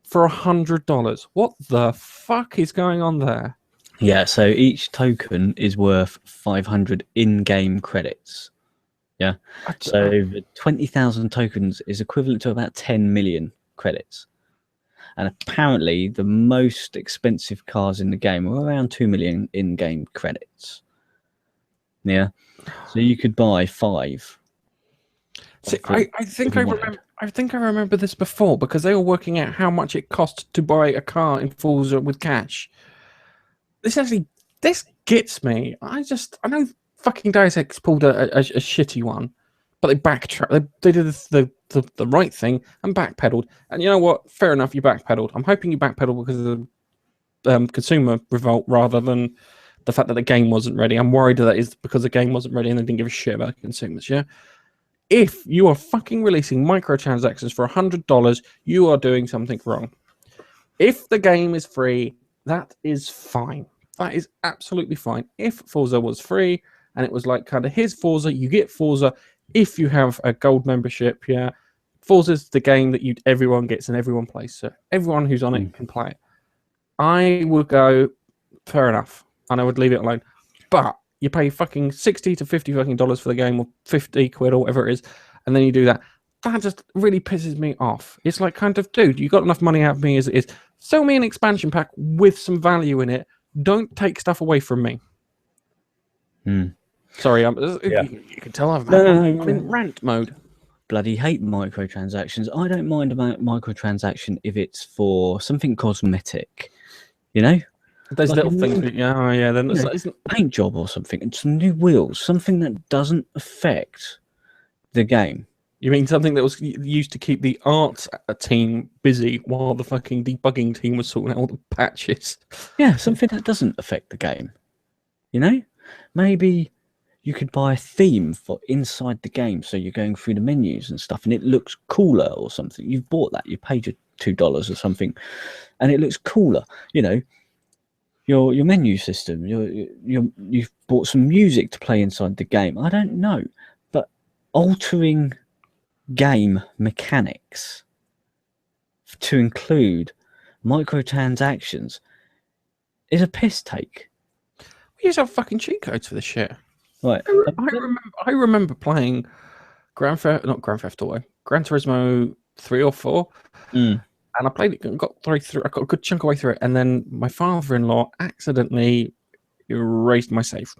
[SPEAKER 1] for $100. What the fuck is going on there?
[SPEAKER 2] Yeah, so each token is worth 500 in-game credits. Yeah, so the 20,000 tokens is equivalent to about 10 million credits. And apparently the most expensive cars in the game are around 2 million in-game credits. Yeah. So you could buy 5.
[SPEAKER 1] See, I think I remember this before because they were working out how much it cost to buy a car in Forza with cash. This gets me. I know fucking Deus Ex pulled a shitty one, but they backtracked. They did the right thing and backpedaled. And you know what? Fair enough, you backpedaled. I'm hoping you backpedaled because of the consumer revolt rather than the fact that the game wasn't ready. I'm worried that is because the game wasn't ready and they didn't give a shit about the consumers, yeah? If you are fucking releasing microtransactions for $100, you are doing something wrong. If the game is free, that is fine. That is absolutely fine. If Forza was free and it was like kind of here's Forza, you get Forza if you have a gold membership, yeah. Forza's the game that everyone gets and everyone plays, so everyone who's on it can play it. I would go, fair enough, and I would leave it alone. But you pay fucking $60 to $50 fucking dollars for the game, or 50 quid or whatever it is, and then you do that. That just really pisses me off. It's like, kind of, dude, you got enough money out of me as it is. Sell me an expansion pack with some value in it. Don't take stuff away from me. Sorry, you can tell I'm in rant mode.
[SPEAKER 2] Bloody hate microtransactions. I don't mind about microtransaction if it's for something cosmetic, you know.
[SPEAKER 1] There's like little things. Yeah. Then it's
[SPEAKER 2] a paint job or something, and some new wheels, something that doesn't affect the game.
[SPEAKER 1] You mean something that was used to keep the art team busy while the fucking debugging team was sorting out all the patches?
[SPEAKER 2] Yeah, something that doesn't affect the game. You know, maybe you could buy a theme for inside the game, so you're going through the menus and stuff, and it looks cooler or something. You've bought that, you paid your $2 or something, and it looks cooler. You know, your menu system. You've bought some music to play inside the game. I don't know, but altering game mechanics to include microtransactions is a piss take.
[SPEAKER 1] We used to have fucking cheat codes for this shit.
[SPEAKER 2] Right.
[SPEAKER 1] I remember playing Gran Turismo 3 or 4, and I played it and got through. I got a good chunk of way through it, and then my father-in-law accidentally erased my save.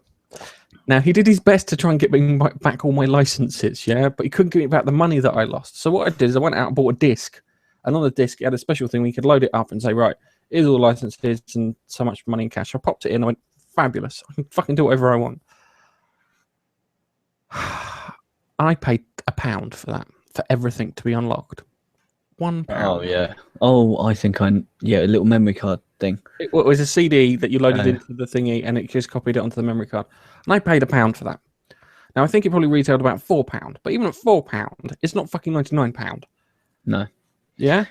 [SPEAKER 1] Now, he did his best to try and get me back all my licenses, yeah, but he couldn't give me back the money that I lost. So what I did is I went out and bought a disc, and on the disc, it had a special thing where you could load it up and say, right, here's all the licenses and so much money in cash. I popped it in, I went, fabulous, I can fucking do whatever I want. I paid £1 for that, for everything to be unlocked. £1.
[SPEAKER 2] Oh, yeah. Oh, I think a little memory card thing.
[SPEAKER 1] It was a CD that you loaded into the thingy and it just copied it onto the memory card. And I paid £1 for that. Now, I think it probably retailed about £4, but even at £4, it's not fucking £99.
[SPEAKER 2] No.
[SPEAKER 1] Yeah?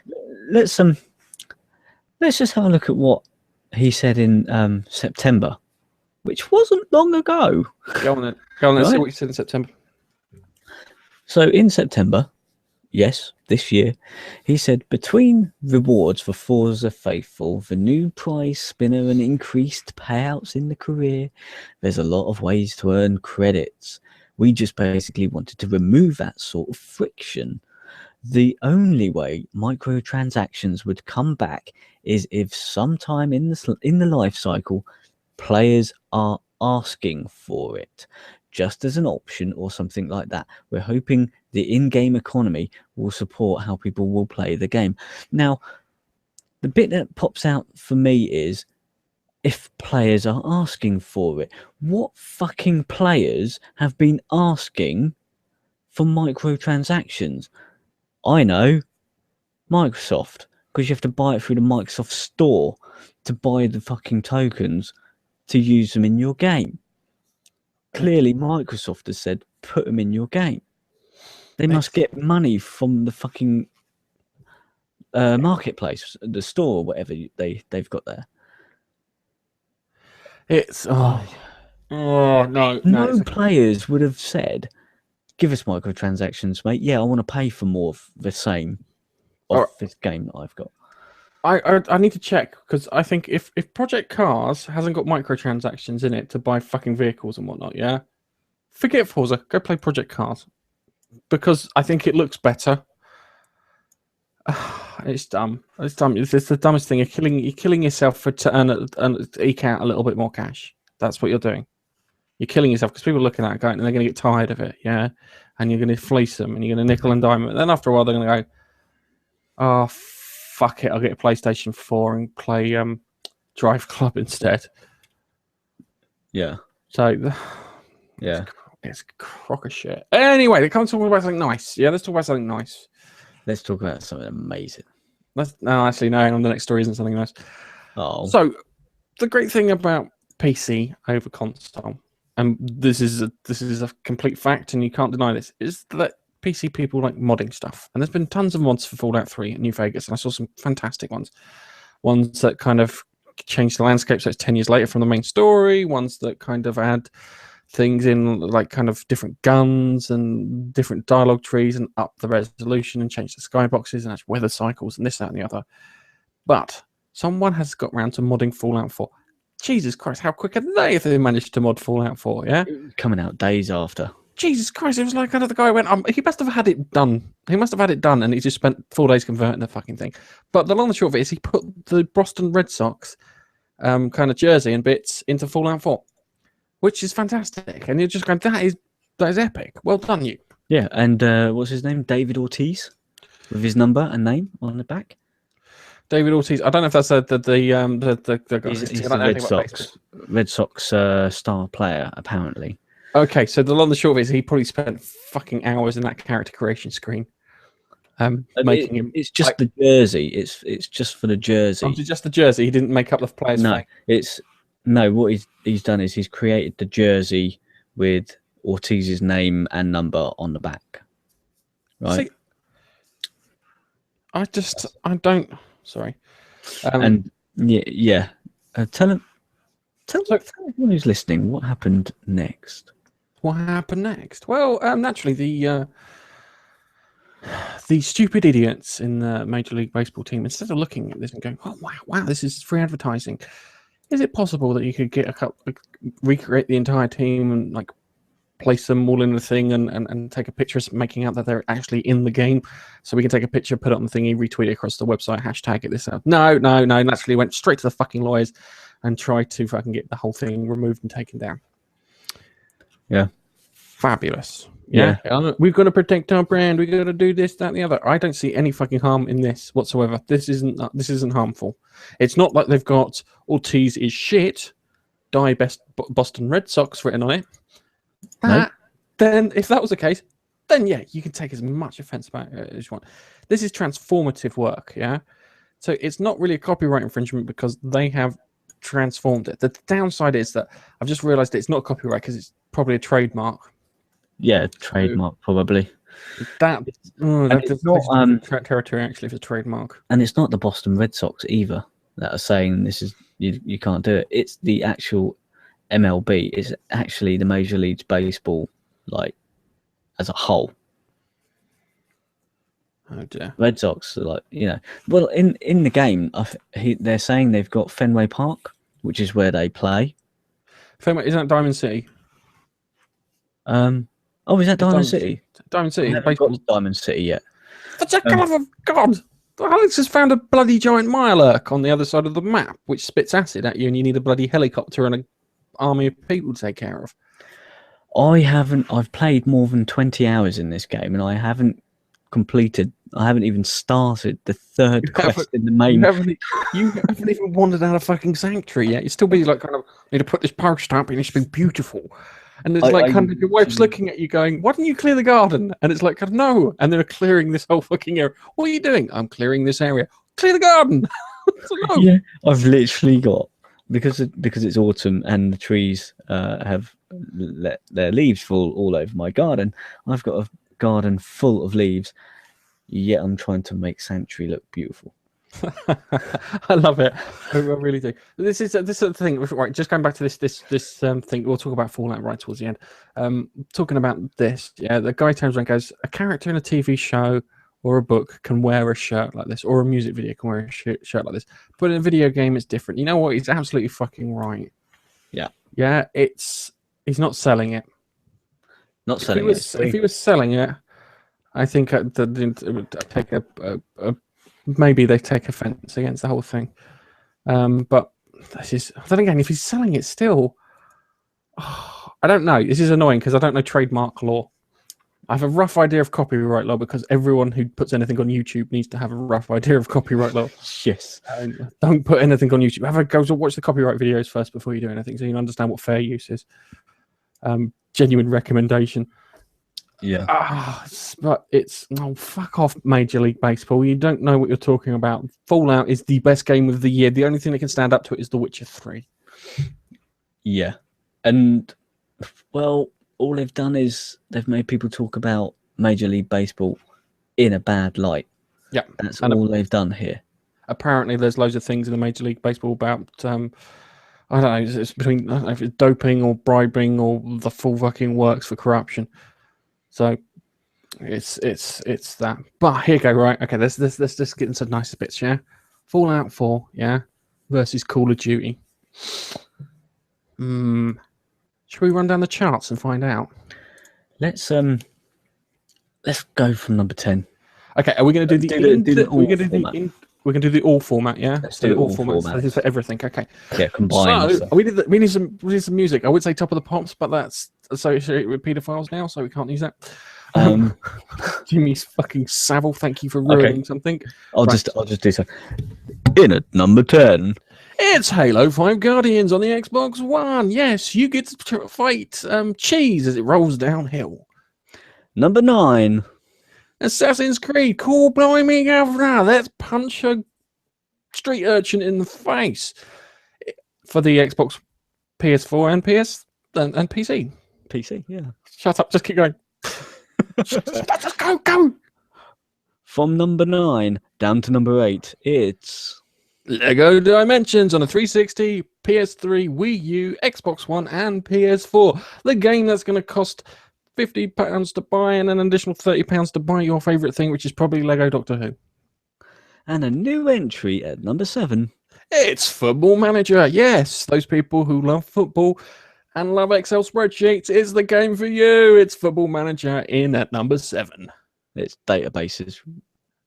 [SPEAKER 2] Let's just have a look at what he said in September, which wasn't long ago.
[SPEAKER 1] Go on then. Let's see what he said in September.
[SPEAKER 2] So in September, yes, this year, he said, between rewards for Forza Faithful, the new prize spinner and increased payouts in the career, there's a lot of ways to earn credits. We just basically wanted to remove that sort of friction. The only way microtransactions would come back is if sometime in the life cycle, players are asking for it, just as an option or something like that. We're hoping the in-game economy will support how people will play the game. Now, the bit that pops out for me is if players are asking for it. What fucking players have been asking for microtransactions? I know, Microsoft, because you have to buy it through the Microsoft store to buy the fucking tokens to use them in your game. Clearly, Microsoft has said, put them in your game. They must get money from the fucking marketplace, the store, whatever they've got there.
[SPEAKER 1] It's no
[SPEAKER 2] Players would have said, give us microtransactions, mate. Yeah, I want to pay for more of the same of this game that I've got.
[SPEAKER 1] I need to check, because I think if Project Cars hasn't got microtransactions in it to buy fucking vehicles and whatnot, yeah, forget Forza, go play Project Cars, because I think it looks better. It's dumb. It's dumb. It's the dumbest thing. You're killing yourself to eke out a little bit more cash. That's what you're doing. You're killing yourself because people are looking at it going, and they're going to get tired of it, yeah. And you're going to fleece them, and you're going to nickel and dime them. And then after a while, they're going to go, "Oh, fuck it! I'll get a PlayStation 4 and play Drive Club instead."
[SPEAKER 2] Yeah.
[SPEAKER 1] So,
[SPEAKER 2] yeah,
[SPEAKER 1] it's a crock of shit. Anyway, they come talking about something nice. Yeah, let's talk about something nice.
[SPEAKER 2] Let's talk about something amazing.
[SPEAKER 1] Actually, no. The next story isn't something nice.
[SPEAKER 2] Oh.
[SPEAKER 1] So, the great thing about PC over console, and this is a complete fact, and you can't deny this, is that PC people like modding stuff. And there's been tons of mods for Fallout 3 and New Vegas, and I saw some fantastic ones. Ones that kind of change the landscape, so it's 10 years later from the main story. Ones that kind of add things in, like kind of different guns and different dialogue trees, and up the resolution and change the skyboxes and actual weather cycles and this, that, and the other. But someone has got around to modding Fallout 4. Jesus Christ, how quick have they managed to mod Fallout 4, yeah?
[SPEAKER 2] Coming out days after.
[SPEAKER 1] Jesus Christ, it was like another guy went, he must have had it done. He must have had it done, and he just spent 4 days converting the fucking thing. But the long and short of it is he put the Boston Red Sox kind of jersey and bits into Fallout 4, which is fantastic. And you're just going, that is epic. Well done, you.
[SPEAKER 2] Yeah, and what's his name? David Ortiz, with his number and name on the back.
[SPEAKER 1] David Ortiz. I don't know if that's the
[SPEAKER 2] He's the Red Sox star player, apparently.
[SPEAKER 1] Okay, so the long and the short of it is he probably spent fucking hours in that character creation screen. Making him.
[SPEAKER 2] It's just the jersey. It's just for the jersey.
[SPEAKER 1] Oh, just the jersey. He didn't make up the player's face.
[SPEAKER 2] What he's done is he's created the jersey with Ortiz's name and number on the back. Right.
[SPEAKER 1] See, I don't. Sorry.
[SPEAKER 2] And yeah. Tell everyone who's listening what happened next.
[SPEAKER 1] What happened next? Well, naturally, the stupid idiots in the Major League Baseball team, instead of looking at this and going, "Oh wow, this is free advertising," is it possible that you could get recreate the entire team and like place them all in the thing and take a picture making out that they're actually in the game, so we can take a picture, put it on the thingy, retweet it across the website, hashtag it this out? No, naturally went straight to the fucking lawyers and tried to fucking get the whole thing removed and taken down.
[SPEAKER 2] Yeah.
[SPEAKER 1] Fabulous. Yeah. We've got to protect our brand, we've got to do this, that, and the other. I don't see any fucking harm in this whatsoever. This isn't harmful. It's not like they've got Ortiz is shit, die best Boston Red Sox written on it. Then if that was the case, then yeah, you can take as much offense about it as you want. This is transformative work, yeah? So it's not really a copyright infringement because they have transformed it. The downside is that I've just realized that it's not copyright because it's probably a trademark.
[SPEAKER 2] Yeah, trademark probably.
[SPEAKER 1] That's not territory actually for trademark.
[SPEAKER 2] And it's not the Boston Red Sox either that are saying this is you can't do it. It's the actual MLB. It's actually the Major League Baseball, like as a whole.
[SPEAKER 1] Oh dear.
[SPEAKER 2] Red Sox are like, well in the game they're saying they've got Fenway Park, which is where they play.
[SPEAKER 1] Fenway, isn't that Diamond City?
[SPEAKER 2] Oh, is that Diamond City?
[SPEAKER 1] Diamond City.
[SPEAKER 2] I
[SPEAKER 1] The
[SPEAKER 2] haven't got
[SPEAKER 1] baseball.
[SPEAKER 2] to Diamond City yet.
[SPEAKER 1] For the love of God! Alex has found a bloody giant Mirelurk on the other side of the map, which spits acid at you, and you need a bloody helicopter and an army of people to take care of.
[SPEAKER 2] I've played more than 20 hours in this game, and I haven't even started the third quest in the main.
[SPEAKER 1] You haven't even wandered out of fucking Sanctuary yet. You're still busy, like, kind of, need to put this post up and it should be beautiful. And it's like, kind of, your wife's looking at you going, why don't you clear the garden? And it's like, no. And they're clearing this whole fucking area. What are you doing? I'm clearing this area. Clear the garden. So, no.
[SPEAKER 2] Yeah, I've literally got, because it's autumn and the trees have let their leaves fall all over my garden. I've got a garden full of leaves, yet I'm trying to make Sanctuary look beautiful.
[SPEAKER 1] I love it. I really do. This is the thing. Right, just going back to this thing. We'll talk about Fallout right towards the end. Talking about this, yeah. The guy turns around and goes, a character in a TV show or a book can wear a shirt like this, or a music video can wear a shirt like this. But in a video game, it's different. You know what? He's absolutely fucking right.
[SPEAKER 2] Yeah.
[SPEAKER 1] Yeah. He's not selling it.
[SPEAKER 2] Not selling it.
[SPEAKER 1] If he was selling it, I think it would take maybe they take offense against the whole thing. But this is, then again, if he's selling it still, I don't know. This is annoying because I don't know trademark law. I have a rough idea of copyright law because everyone who puts anything on YouTube needs to have a rough idea of copyright law.
[SPEAKER 2] Yes.
[SPEAKER 1] Don't put anything on YouTube. Have a go watch the copyright videos first before you do anything, so you understand what fair use is. Genuine recommendation.
[SPEAKER 2] Yeah.
[SPEAKER 1] But it's fuck off, Major League Baseball. You don't know what you're talking about. Fallout is the best game of the year. The only thing that can stand up to it is The Witcher 3.
[SPEAKER 2] Yeah. And well, all they've done is they've made people talk about Major League Baseball in a bad light.
[SPEAKER 1] Yeah.
[SPEAKER 2] That's all they've done here.
[SPEAKER 1] Apparently there's loads of things in the Major League Baseball about I don't know, it's between, I don't know if it's doping or bribing or the full fucking works for corruption. So it's that. But here you go, right? Okay, let's just get into the nicer bits, yeah? Fallout 4, yeah, versus Call of Duty. Should we run down the charts and find out?
[SPEAKER 2] Let's go from number 10.
[SPEAKER 1] Okay, are we going to do we're going to do the all format, yeah?
[SPEAKER 2] Let's do all format.
[SPEAKER 1] So this is for everything, okay.
[SPEAKER 2] Yeah, combined.
[SPEAKER 1] So we need some music. I would say Top of the Pops, but that's associated with pedophiles now, so we can't use that. Jimmy's fucking Savile, thank you for ruining something.
[SPEAKER 2] I'll just do so. In at number 10.
[SPEAKER 1] It's Halo 5 Guardians on the Xbox One. Yes, you get to fight cheese as it rolls downhill.
[SPEAKER 2] Number 9.
[SPEAKER 1] Assassin's Creed, cool blimey governor. Let's punch a street urchin in the face. For the Xbox, PS4 and and PC.
[SPEAKER 2] PC, yeah.
[SPEAKER 1] Shut up, just keep going. Just go.
[SPEAKER 2] From number 9 down to number 8, it's
[SPEAKER 1] Lego Dimensions on a 360, PS3, Wii U, Xbox One, and PS4. The game that's going to cost £50 to buy and an additional £30 to buy your favourite thing, which is probably Lego Doctor Who.
[SPEAKER 2] And a new entry at number 7.
[SPEAKER 1] It's Football Manager. Yes, those people who love football and love Excel spreadsheets is the game for you. It's Football Manager in at number 7.
[SPEAKER 2] It's databases,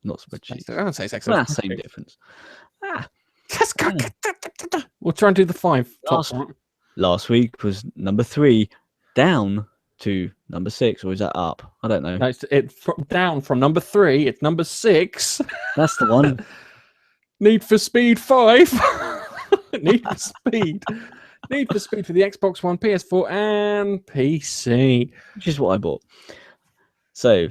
[SPEAKER 2] not spreadsheets.
[SPEAKER 1] I don't say it's Excel.
[SPEAKER 2] That's the same difference.
[SPEAKER 1] Let's go. We'll try and do the 5.
[SPEAKER 2] Last week was number 3, down to number 6, or is that up? I don't know.
[SPEAKER 1] No, it's down from number 3. It's number 6.
[SPEAKER 2] That's the one.
[SPEAKER 1] Need for Speed 5. Need for Speed. Need for Speed for the Xbox One, PS4, and PC.
[SPEAKER 2] Which is what I bought. So,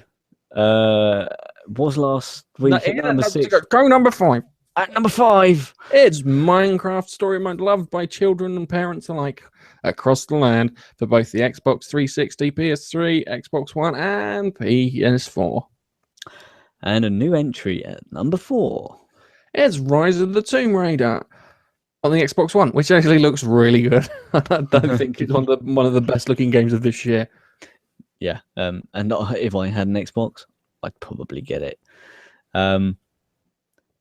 [SPEAKER 2] was last week number 6?
[SPEAKER 1] Go number 5.
[SPEAKER 2] At number 5,
[SPEAKER 1] it's Minecraft Story Mode, loved by children and parents alike across the land for both the Xbox 360, PS3, Xbox One, and PS4.
[SPEAKER 2] And a new entry at number 4.
[SPEAKER 1] It's Rise of the Tomb Raider on the Xbox One, which actually looks really good. I don't think it's one of the best looking games of this year.
[SPEAKER 2] Yeah, and if I had an Xbox, I'd probably get it.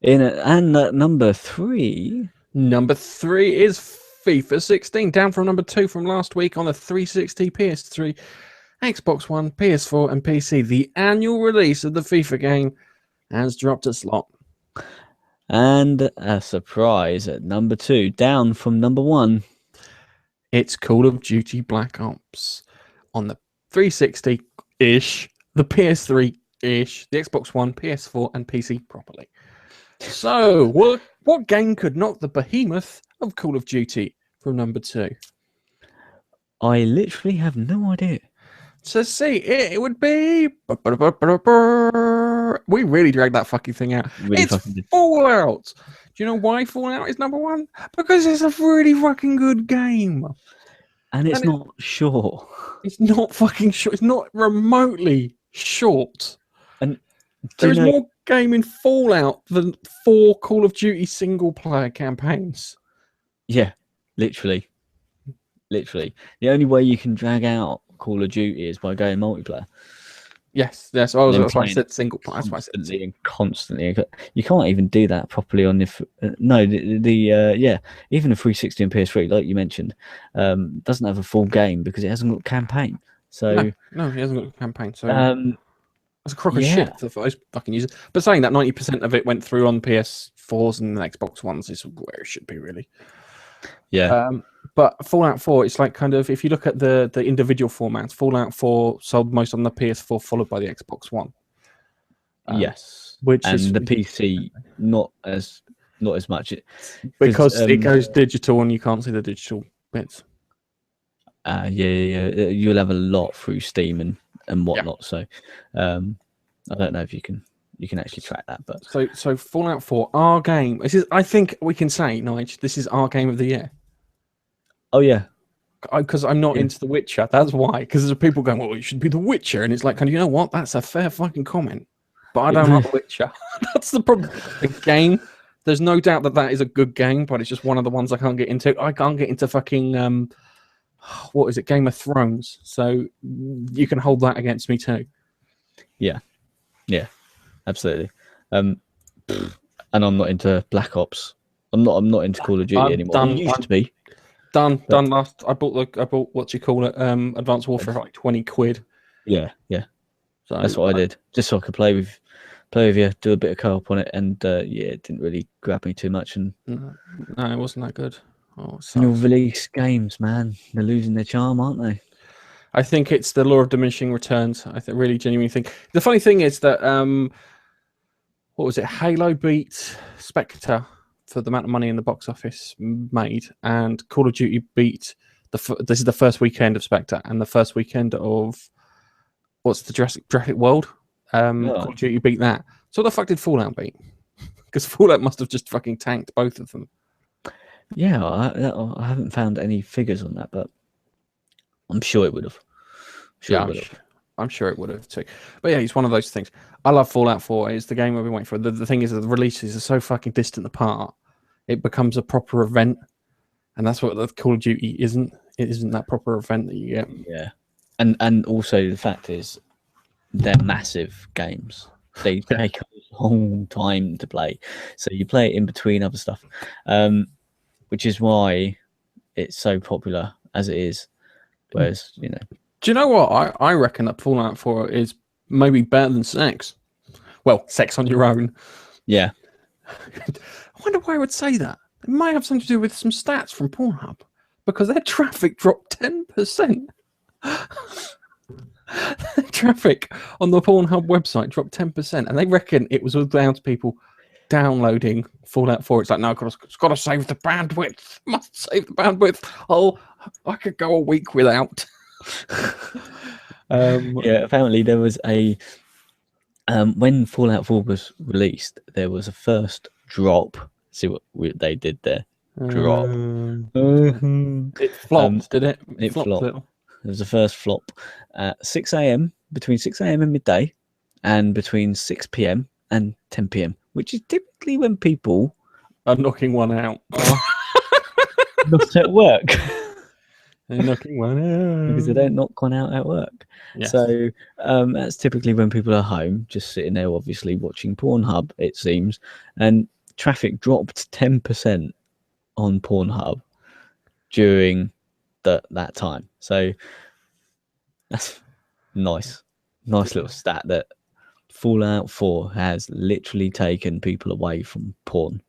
[SPEAKER 2] Number 3.
[SPEAKER 1] Number 3 is FIFA 16, down from number 2 from last week on the 360, PS3, Xbox One, PS4, and PC. The annual release of the FIFA game has dropped a slot.
[SPEAKER 2] And a surprise at number 2, down from number 1.
[SPEAKER 1] It's Call of Duty Black Ops on the 360-ish, the PS3-ish, the Xbox One, PS4, and PC properly. So, what game could knock the behemoth of Call of Duty from number 2?
[SPEAKER 2] I literally have no idea.
[SPEAKER 1] So, see, it would be... We really dragged that fucking thing out.
[SPEAKER 2] Really
[SPEAKER 1] It's
[SPEAKER 2] fucking did.
[SPEAKER 1] Fallout. Do you know why Fallout is number 1? Because it's a really fucking good game.
[SPEAKER 2] And it's not short.
[SPEAKER 1] It's not fucking short. It's not remotely short.
[SPEAKER 2] And
[SPEAKER 1] there is more game in Fallout than 4 Call of Duty single-player campaigns.
[SPEAKER 2] Yeah, literally. The only way you can drag out Call of Duty is by going multiplayer.
[SPEAKER 1] Yes. That's why I said single player.
[SPEAKER 2] Constantly and constantly. You can't even do that properly on even the 360 and PS3, like you mentioned, doesn't have a full game because it hasn't got campaign. So
[SPEAKER 1] no, he hasn't got a campaign. So that's a crock of shit for those fucking users. But saying that 90% of it went through on PS4s and Xbox Ones is where it should be, really.
[SPEAKER 2] Yeah.
[SPEAKER 1] But Fallout 4, it's like kind of, if you look at the individual formats, Fallout 4 sold most on the PS4, followed by the Xbox One.
[SPEAKER 2] Yes,
[SPEAKER 1] the
[SPEAKER 2] PC not as much
[SPEAKER 1] because it goes digital and you can't see the digital bits.
[SPEAKER 2] You'll have a lot through Steam and whatnot. So I don't know if you can actually track that. But
[SPEAKER 1] so Fallout 4, our game. This is, I think we can say, Nige, this is our game of the year.
[SPEAKER 2] Oh yeah,
[SPEAKER 1] because I'm not into The Witcher. That's why. Because there's people going, well, it should be The Witcher, and it's like, kind of, you know what? That's a fair fucking comment. But I don't like The Witcher. That's the problem. The game. There's no doubt that is a good game, but it's just one of the ones I can't get into. I can't get into fucking what is it? Game of Thrones. So you can hold that against me too.
[SPEAKER 2] Yeah, absolutely. And I'm not into Black Ops. I'm not into Call of Duty anymore. I used to be.
[SPEAKER 1] Done last. I bought what you call it, Advanced Warfare for like 20 quid.
[SPEAKER 2] Yeah.
[SPEAKER 1] So
[SPEAKER 2] that's what I did, just so I could play with you, do a bit of co-op on it, and it didn't really grab me too much. And
[SPEAKER 1] no, it wasn't that good.
[SPEAKER 2] New release games, man, they're losing their charm, aren't they?
[SPEAKER 1] I think it's the law of diminishing returns. I really genuinely think. The funny thing is that what was it? Halo beat Spectre for the amount of money in the box office made, and Call of Duty beat this is the first weekend of Spectre and the first weekend of what's the Jurassic World. Call of Duty beat that. So what the fuck did Fallout beat? Because Fallout must have just fucking tanked both of them.
[SPEAKER 2] Yeah, I haven't found any figures on that, but I'm sure it would have.
[SPEAKER 1] I'm sure it would have too. But yeah, it's one of those things. I love Fallout 4. It's the game I've been waiting for. The thing is that the releases are so fucking distant apart. It becomes a proper event. And that's what the Call of Duty isn't. It isn't that proper event that you get.
[SPEAKER 2] Yeah. And also the fact is they're massive games. They take a long time to play. So you play it in between other stuff. Which is why it's so popular as it is. Whereas,
[SPEAKER 1] Do you know what? I reckon that Fallout 4 is maybe better than sex. Well, sex on your own.
[SPEAKER 2] Yeah.
[SPEAKER 1] I wonder why I would say that. It might have something to do with some stats from Pornhub. Because their traffic dropped 10%. Traffic on the Pornhub website dropped 10%. And they reckon it was down to people downloading Fallout 4. It's like, no, it's got to save the bandwidth. Must save the bandwidth. Oh, I could go a week without.
[SPEAKER 2] Apparently there was a when Fallout 4 was released, there was a first drop. See what they did there? Drop.
[SPEAKER 1] It flopped, did it?
[SPEAKER 2] It flopped. There was the first flop at 6 a.m. between 6 a.m. and midday, and between 6 p.m. and 10 p.m., which is typically when people
[SPEAKER 1] are knocking one out.
[SPEAKER 2] Not at work.
[SPEAKER 1] They're knocking one out
[SPEAKER 2] because they don't knock one out at work. Yes. So that's typically when people are home, just sitting there, obviously watching Pornhub, it seems, and traffic dropped 10% on Pornhub during that time. So that's Nice little stat that Fallout 4 has literally taken people away from porn.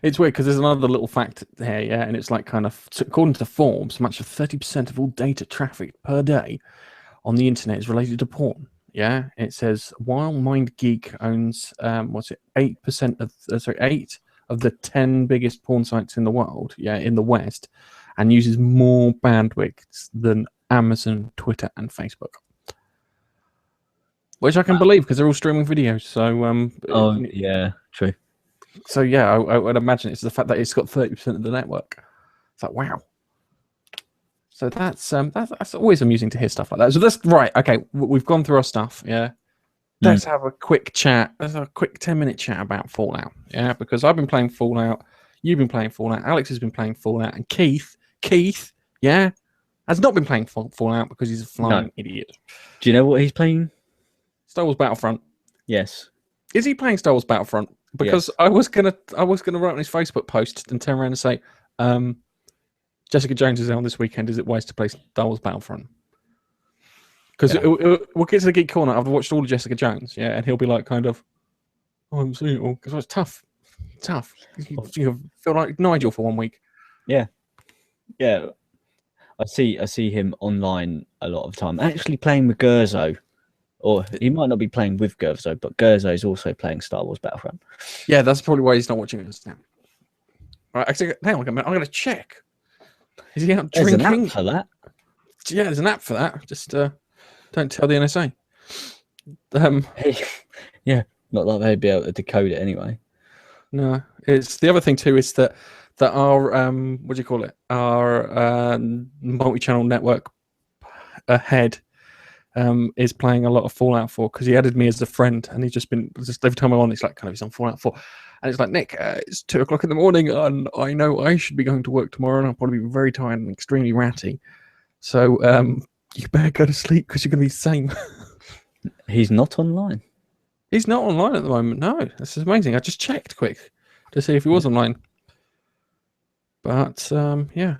[SPEAKER 1] It's weird because there's another little fact here, yeah, and it's like kind of according to Forbes, much of 30% of all data traffic per day on the internet is related to porn. Yeah, it says while MindGeek owns 8% of 8 of the 10 biggest porn sites in the world, yeah, in the West, and uses more bandwidth than Amazon, Twitter, and Facebook. Which I can believe because they're all streaming videos. So
[SPEAKER 2] yeah, true.
[SPEAKER 1] So yeah, I would imagine it's the fact that it's got 30% of the network. It's like wow. So that's always amusing to hear stuff like that. So that's right. Okay, we've gone through our stuff. Yeah, let's have a quick chat. Let's have a quick 10-minute chat about Fallout. Yeah, because I've been playing Fallout. You've been playing Fallout. Alex has been playing Fallout, and Keith, yeah, has not been playing Fallout because he's a flying idiot.
[SPEAKER 2] Do you know what he's playing?
[SPEAKER 1] Star Wars Battlefront.
[SPEAKER 2] Yes.
[SPEAKER 1] Is he playing Star Wars Battlefront? Because I was gonna write on his Facebook post and turn around and say, Jessica Jones is out this weekend. Is it wise to play Star Wars Battlefront? Because we'll get to the geek corner. I've watched all of Jessica Jones, yeah, and he'll be like, kind of, I haven't seen it all because it's tough. You feel like Nigel for 1 week.
[SPEAKER 2] Yeah. I see him online a lot of time. Actually playing with Gerzo. Or he might not be playing with Gerzo, but Gerzo is also playing Star Wars Battlefront.
[SPEAKER 1] Yeah, that's probably why he's not watching us now. All right, actually, hang on a minute. I'm going to check. Is he out drinking?
[SPEAKER 2] There's an app for that.
[SPEAKER 1] Yeah, there's an app for that. Just don't tell the NSA.
[SPEAKER 2] Yeah, not that they'd be able to decode it anyway.
[SPEAKER 1] No, it's the other thing too. Is that our what do you call it? Our multi-channel network head. Is playing a lot of Fallout 4 because he added me as a friend, and he's just every time I'm on, it's like kind of he's on Fallout 4, and it's like Nick, it's 2:00 in the morning, and I know I should be going to work tomorrow, and I'll probably be very tired and extremely ratty. So you better go to sleep because you're going to be the same.
[SPEAKER 2] He's not online.
[SPEAKER 1] He's not online at the moment. No, this is amazing. I just checked quick to see if he was online, but yeah,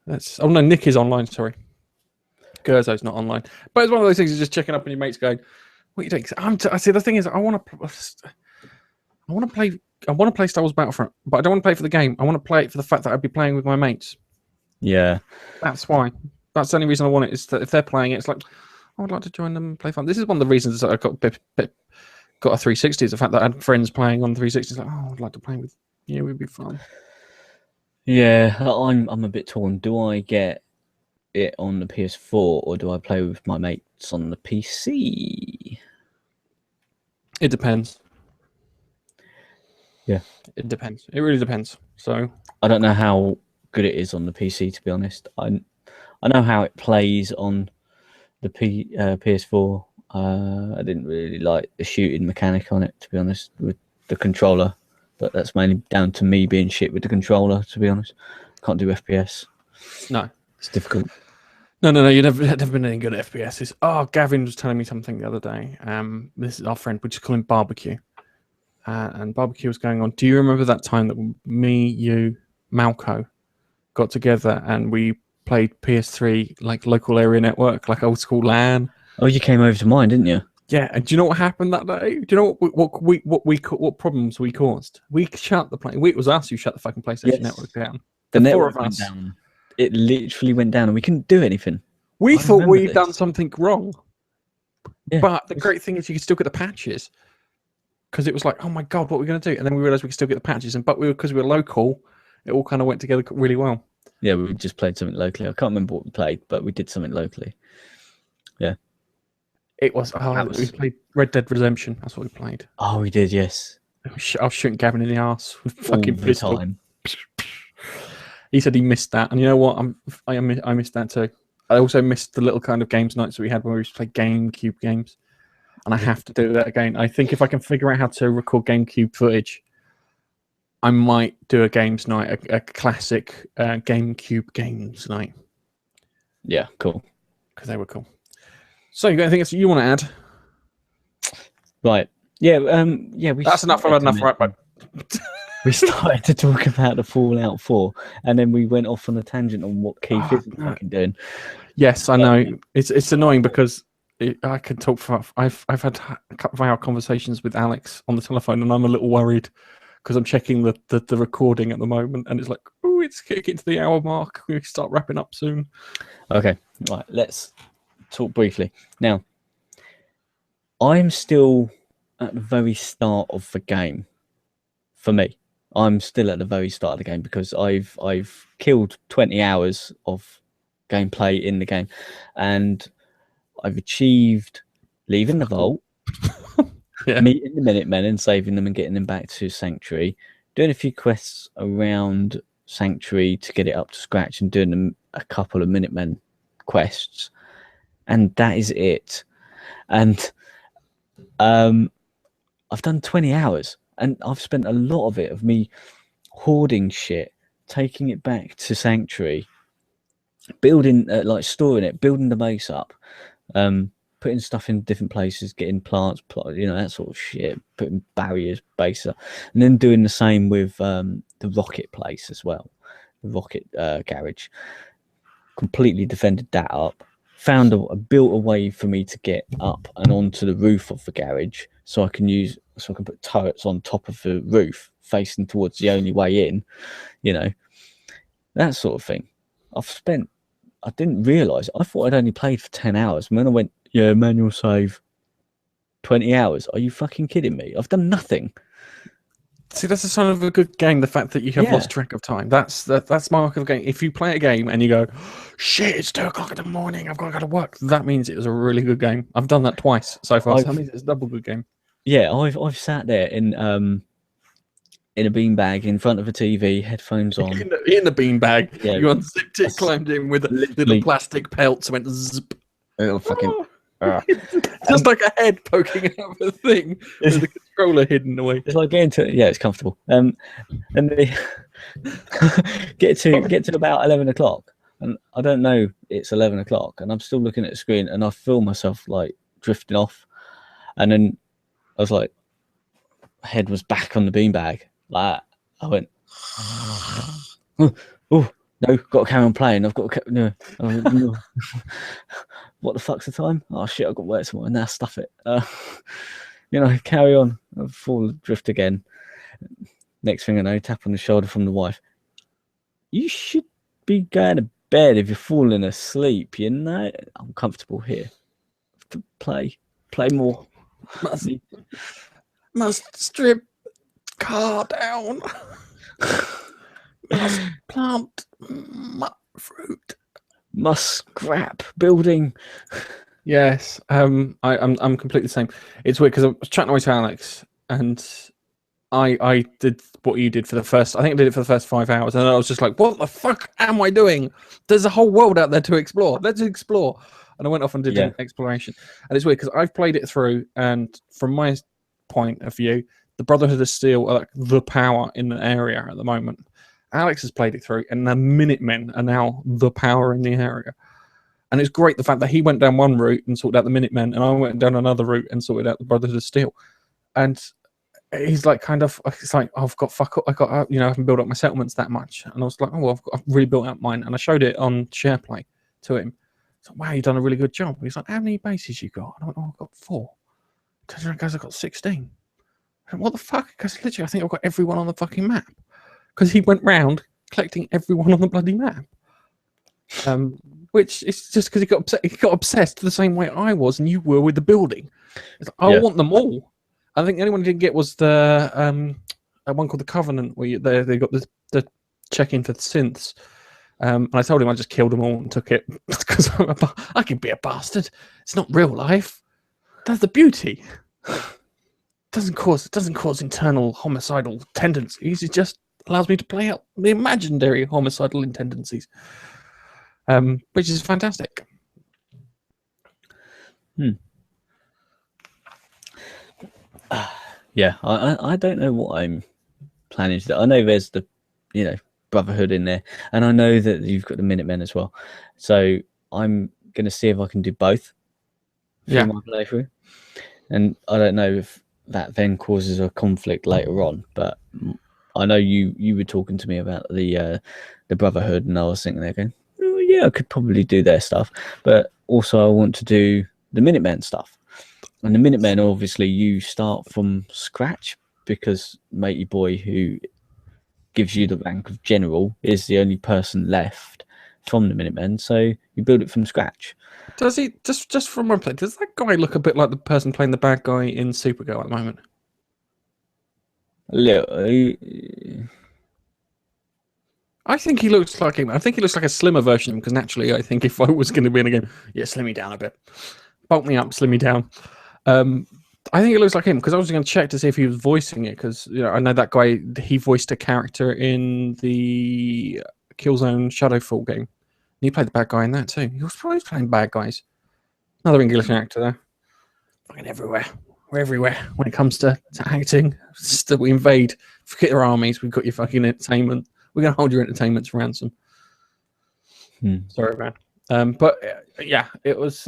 [SPEAKER 1] that's. Oh no, Nick is online. Sorry. Gerzo's not online, but it's one of those things. You're just checking up on your mates, going, "What are you doing?" I see. The thing is, I want to play Star Wars Battlefront, but I don't want to play for the game. I want to play it for the fact that I'd be playing with my mates.
[SPEAKER 2] Yeah,
[SPEAKER 1] that's why. That's the only reason I want it. Is that if they're playing it, it's like I would like to join them and play fun. This is one of the reasons that I got a 360. Is the fact that I had friends playing on 360. It's like, oh, I'd like to play with you. It would be fun.
[SPEAKER 2] Yeah, I'm a bit torn. Do I get it on the PS4 or do I play with my mates on the PC?
[SPEAKER 1] It depends.
[SPEAKER 2] Yeah,
[SPEAKER 1] it depends. It really depends. So
[SPEAKER 2] I don't know how good it is on the PC, to be honest. I know how it plays on the PS4. I didn't really like the shooting mechanic on it, to be honest, with the controller, but that's mainly down to me being shit with the controller, to be honest. Can't do FPS.
[SPEAKER 1] No.
[SPEAKER 2] It's difficult.
[SPEAKER 1] No. You've never been any good at FPS. Oh, Gavin was telling me something the other day. This is our friend. We just call him Barbecue. And Barbecue was going on. Do you remember that time that me, you, Malco got together and we played PS3 like local area network, like old school LAN?
[SPEAKER 2] Oh, you came over to mine, didn't you?
[SPEAKER 1] Yeah. And do you know what happened that day? Do you know what problems we caused? We shut the play. It was us who shut the fucking PlayStation network down.
[SPEAKER 2] The network went down. It literally went down and we couldn't do anything.
[SPEAKER 1] We thought we'd done something wrong. Yeah. But the great thing is you could still get the patches. Because it was like, oh my God, what are we going to do? And then we realised we could still get the patches. Because we were local, it all kind of went together really well.
[SPEAKER 2] Yeah, we just played something locally. I can't remember what we played, but we did something locally. Yeah.
[SPEAKER 1] It was, we played Red Dead Redemption. That's what we played.
[SPEAKER 2] Oh, we did, yes.
[SPEAKER 1] I was shooting Gavin in the arse with fucking pistol. Time. He said he missed that, and you know what? I missed that too. I also missed the little kind of games nights that we had when we used to play GameCube games, and I have to do that again. I think if I can figure out how to record GameCube footage, I might do a games night, a classic GameCube games night.
[SPEAKER 2] Yeah, cool.
[SPEAKER 1] Because they were cool. So you got anything else you want to add?
[SPEAKER 2] Right. Yeah. Yeah.
[SPEAKER 1] That's enough. I've had enough. Right.
[SPEAKER 2] We started to talk about the Fallout 4, and then we went off on a tangent on what Keith isn't fucking doing.
[SPEAKER 1] Yes, I know. It's annoying because I can talk for. I've had a couple of hour conversations with Alex on the telephone, and I'm a little worried because I'm checking the recording at the moment, and it's like, oh, it's getting to the hour mark. We start wrapping up soon.
[SPEAKER 2] Okay, right. Let's talk briefly now. I'm still at the very start of the game. For me, I'm still at the very start of the game because I've killed 20 hours of gameplay in the game, and I've achieved leaving the vault,
[SPEAKER 1] Yeah.
[SPEAKER 2] meeting the Minutemen and saving them and getting them back to Sanctuary, doing a few quests around Sanctuary to get it up to scratch, and doing them a couple of Minutemen quests, and that is it. And I've done 20 hours, and I've spent a lot of it of me hoarding shit, taking it back to Sanctuary, building, like storing it, building the base up, putting stuff in different places, getting plants, you know, that sort of shit, putting barriers, base up, and then doing the same with the rocket place as well, the rocket garage. Completely defended that up. Built a way for me to get up and onto the roof of the garage, so I can put turrets on top of the roof facing towards the only way in, you know, that sort of thing. I didn't realise, I thought I'd only played for 10 hours. And when I went, yeah, manual save, 20 hours. Are you fucking kidding me? I've done nothing.
[SPEAKER 1] See, that's a sign of a good game, the fact that you have lost track of time. That's mark of a game. If you play a game and you go, shit, it's 2 o'clock in the morning, I've got to go to work, that means it was a really good game. I've done that twice so far, so that means it's a double good game.
[SPEAKER 2] Yeah, I've sat there in a beanbag in front of a TV, headphones on.
[SPEAKER 1] In a beanbag.
[SPEAKER 2] Yeah.
[SPEAKER 1] You unzipped it, climbed in with little plastic pelts, went zip.
[SPEAKER 2] Little fucking...
[SPEAKER 1] Just like a head poking out of a thing with the controller hidden away.
[SPEAKER 2] It's like getting to... Yeah, it's comfortable. And they get to about 11 o'clock. And I don't know it's 11 o'clock. And I'm still looking at the screen, and I feel myself like drifting off. And then I was like, head was back on the beanbag. Like, I went, oh, no, got to carry on playing. I've got to no. What the fuck's the time? Oh shit, I've got work tomorrow. Now stuff it. You know, carry on. I'll fall drift again. Next thing I know, tap on the shoulder from the wife. You should be going to bed if you're falling asleep. You know, I'm comfortable here. To play more.
[SPEAKER 1] Must strip car down. Must plant fruit.
[SPEAKER 2] Must scrap building.
[SPEAKER 1] Yes, I'm completely the same. It's weird because I was chatting away to Alex, and I did what you did for the first. I think I did it for the first 5 hours, and I was just like, "What the fuck am I doing? There's a whole world out there to explore. Let's explore." And I went off and did an exploration. And it's weird because I've played it through, and from my point of view, the Brotherhood of Steel are like the power in the area at the moment. Alex has played it through, and the Minutemen are now the power in the area. And it's great the fact that he went down one route and sorted out the Minutemen, and I went down another route and sorted out the Brotherhood of Steel. And he's like, it's like, oh, I haven't built up my settlements that much. And I was like, oh, well, I've really built up mine. And I showed it on SharePlay to him. It's like, wow, you've done a really good job. He's like, how many bases you got? And I went, oh, I've got 4. Turns around, guys, I've got 16. I went, what the fuck? Because literally, I think I've got everyone on the fucking map. Because he went round collecting everyone on the bloody map. Which is just because he got obsessed the same way I was and you were with the building. Like, I want them all. I think the only one he didn't get was the one called the Covenant, where they got the check-in for the synths. And I told him I just killed them all and took it because I can be a bastard. It's not real life. That's the beauty. Doesn't cause internal homicidal tendencies. It just allows me to play out the imaginary homicidal tendencies, which is fantastic.
[SPEAKER 2] Yeah, I don't know what I'm planning to do. I know there's the, Brotherhood in there, and I know that you've got the Minutemen as well. So I'm going to see if I can do both through my playthrough. And I don't know if that then causes a conflict later on, but I know you were talking to me about the Brotherhood, and I was thinking there going, oh, yeah, I could probably do their stuff, but also I want to do the Minutemen stuff. And the Minutemen, obviously, you start from scratch because Matey Boy, who gives you the rank of general, is the only person left from the Minutemen. So you build it from scratch.
[SPEAKER 1] Does he just from one play? Does that guy look a bit like the person playing the bad guy in Supergirl at the moment?
[SPEAKER 2] A little.
[SPEAKER 1] I think he looks like him. I think he looks like a slimmer version of him because naturally, I think if I was going to be in a game, yeah, slim me down a bit, bulk me up, slim me down. I think it looks like him because I was going to check to see if he was voicing it because I know that guy. He voiced a character in the Killzone Shadowfall game. And he played the bad guy in that too. He was probably playing bad guys. Another English actor there. Fucking everywhere. We're everywhere when it comes to acting. Still, we invade. Forget your armies. We've got your fucking entertainment. We're going to hold your entertainment to ransom. Sorry, man. But yeah, it was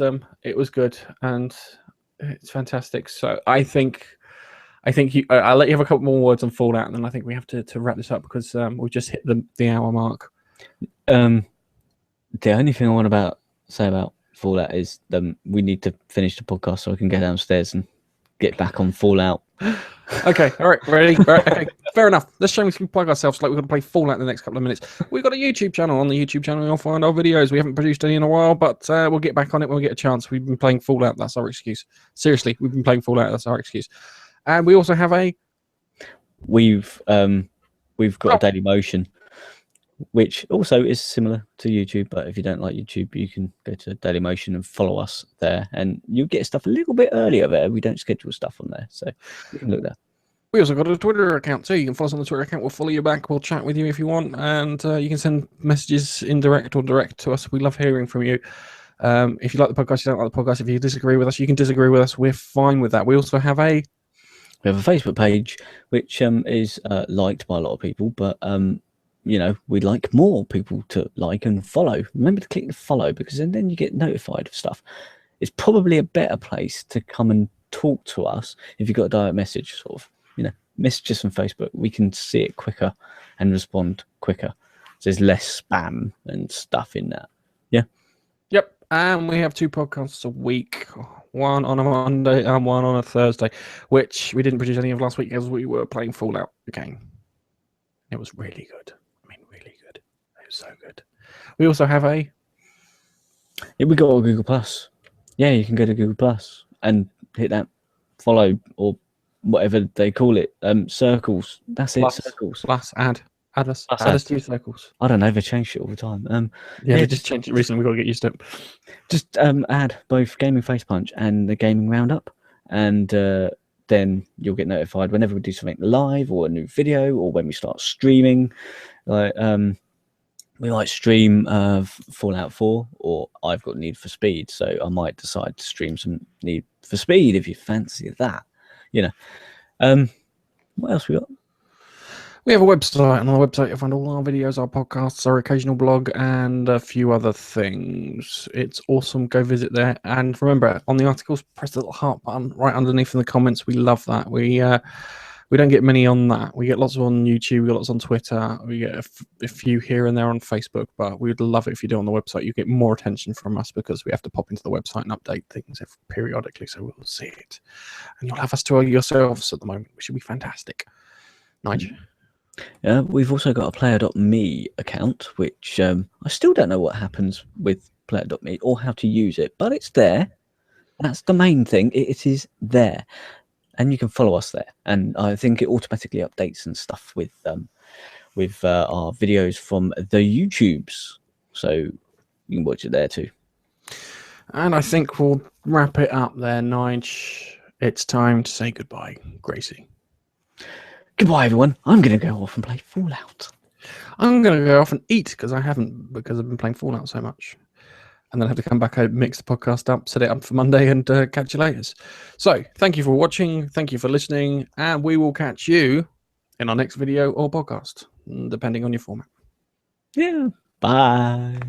[SPEAKER 1] good and it's fantastic. So I think I'll let you have a couple more words on Fallout, and then I think we have to wrap this up because we've just hit the hour mark.
[SPEAKER 2] The only thing I want to say about Fallout is we need to finish the podcast so I can go downstairs and get back on Fallout.
[SPEAKER 1] Okay, all right, ready? All right, okay, fair enough. Let's shamelessly plug ourselves like we're going to play Fallout in the next couple of minutes. We've got a YouTube channel. On the YouTube channel, you'll find our videos. We haven't produced any in a while, but we'll get back on it when we get a chance. We've been playing Fallout. That's our excuse. Seriously, we've been playing Fallout. That's our excuse. And we also have
[SPEAKER 2] We've got a Daily Motion, which also is similar to YouTube, but if you don't like YouTube, you can go to Daily Motion and follow us there, and you'll get stuff a little bit earlier there. We don't schedule stuff on there, so you can look there.
[SPEAKER 1] We also got a Twitter account too. You can follow us on the Twitter account. We'll follow you back. We'll chat with you if you want, and you can send messages indirect or direct to us. We love hearing from you. If you like the podcast, you don't like the podcast. If you disagree with us, you can disagree with us. We're fine with that. We also have a
[SPEAKER 2] Facebook page, which is liked by a lot of people, but we'd like more people to like and follow. Remember to click the follow because then you get notified of stuff. It's probably a better place to come and talk to us if you've got a direct message, sort of, messages from Facebook. We can see it quicker and respond quicker. So there's less spam and stuff in that. Yeah.
[SPEAKER 1] Yep. And we have 2 podcasts a week. One on a Monday and one on a Thursday, which we didn't produce any of last week because we were playing Fallout again. It was really good. I mean, really good. It was so good. We also have we
[SPEAKER 2] got a Google Plus. Yeah, you can go to Google Plus and hit that follow or whatever they call it. Circles. That's
[SPEAKER 1] plus,
[SPEAKER 2] it. Circles.
[SPEAKER 1] Plus add us to your circles.
[SPEAKER 2] I don't know. They change it all the time.
[SPEAKER 1] They just changed it recently. We've got to get used to it.
[SPEAKER 2] Just add both Gaming Face Punch and the Gaming Roundup, and then you'll get notified whenever we do something live or a new video or when we start streaming. Like we might stream Fallout 4, or I've got Need for Speed, so I might decide to stream some Need for Speed if you fancy that. What else we got?
[SPEAKER 1] We have a website, and on the website you'll find all our videos, our podcasts, our occasional blog, and a few other things. It's awesome. Go visit there. And remember, on the articles, press the little heart button right underneath in the comments. We love that. We don't get many on that. We get lots on YouTube. We get lots on Twitter. We get a few here and there on Facebook. But we'd love it if you do on the website. You get more attention from us because we have to pop into the website and update things periodically, so we'll see it. And you'll have us to yourselves at the moment, which should be fantastic. Nigel?
[SPEAKER 2] We've also got a player.me account, which I still don't know what happens with player.me or how to use it, but it's there. That's the main thing. It is there. And you can follow us there. And I think it automatically updates and stuff with our videos from the YouTubes. So you can watch it there too.
[SPEAKER 1] And I think we'll wrap it up there, Nige. It's time to say goodbye, Gracie.
[SPEAKER 2] Goodbye, everyone. I'm going to go off and play Fallout.
[SPEAKER 1] I'm going to go off and eat because I haven't, because I've been playing Fallout so much. And then I have to come back and mix the podcast up, set it up for Monday, and catch you later. So, thank you for watching. Thank you for listening. And we will catch you in our next video or podcast, depending on your format.
[SPEAKER 2] Yeah. Bye.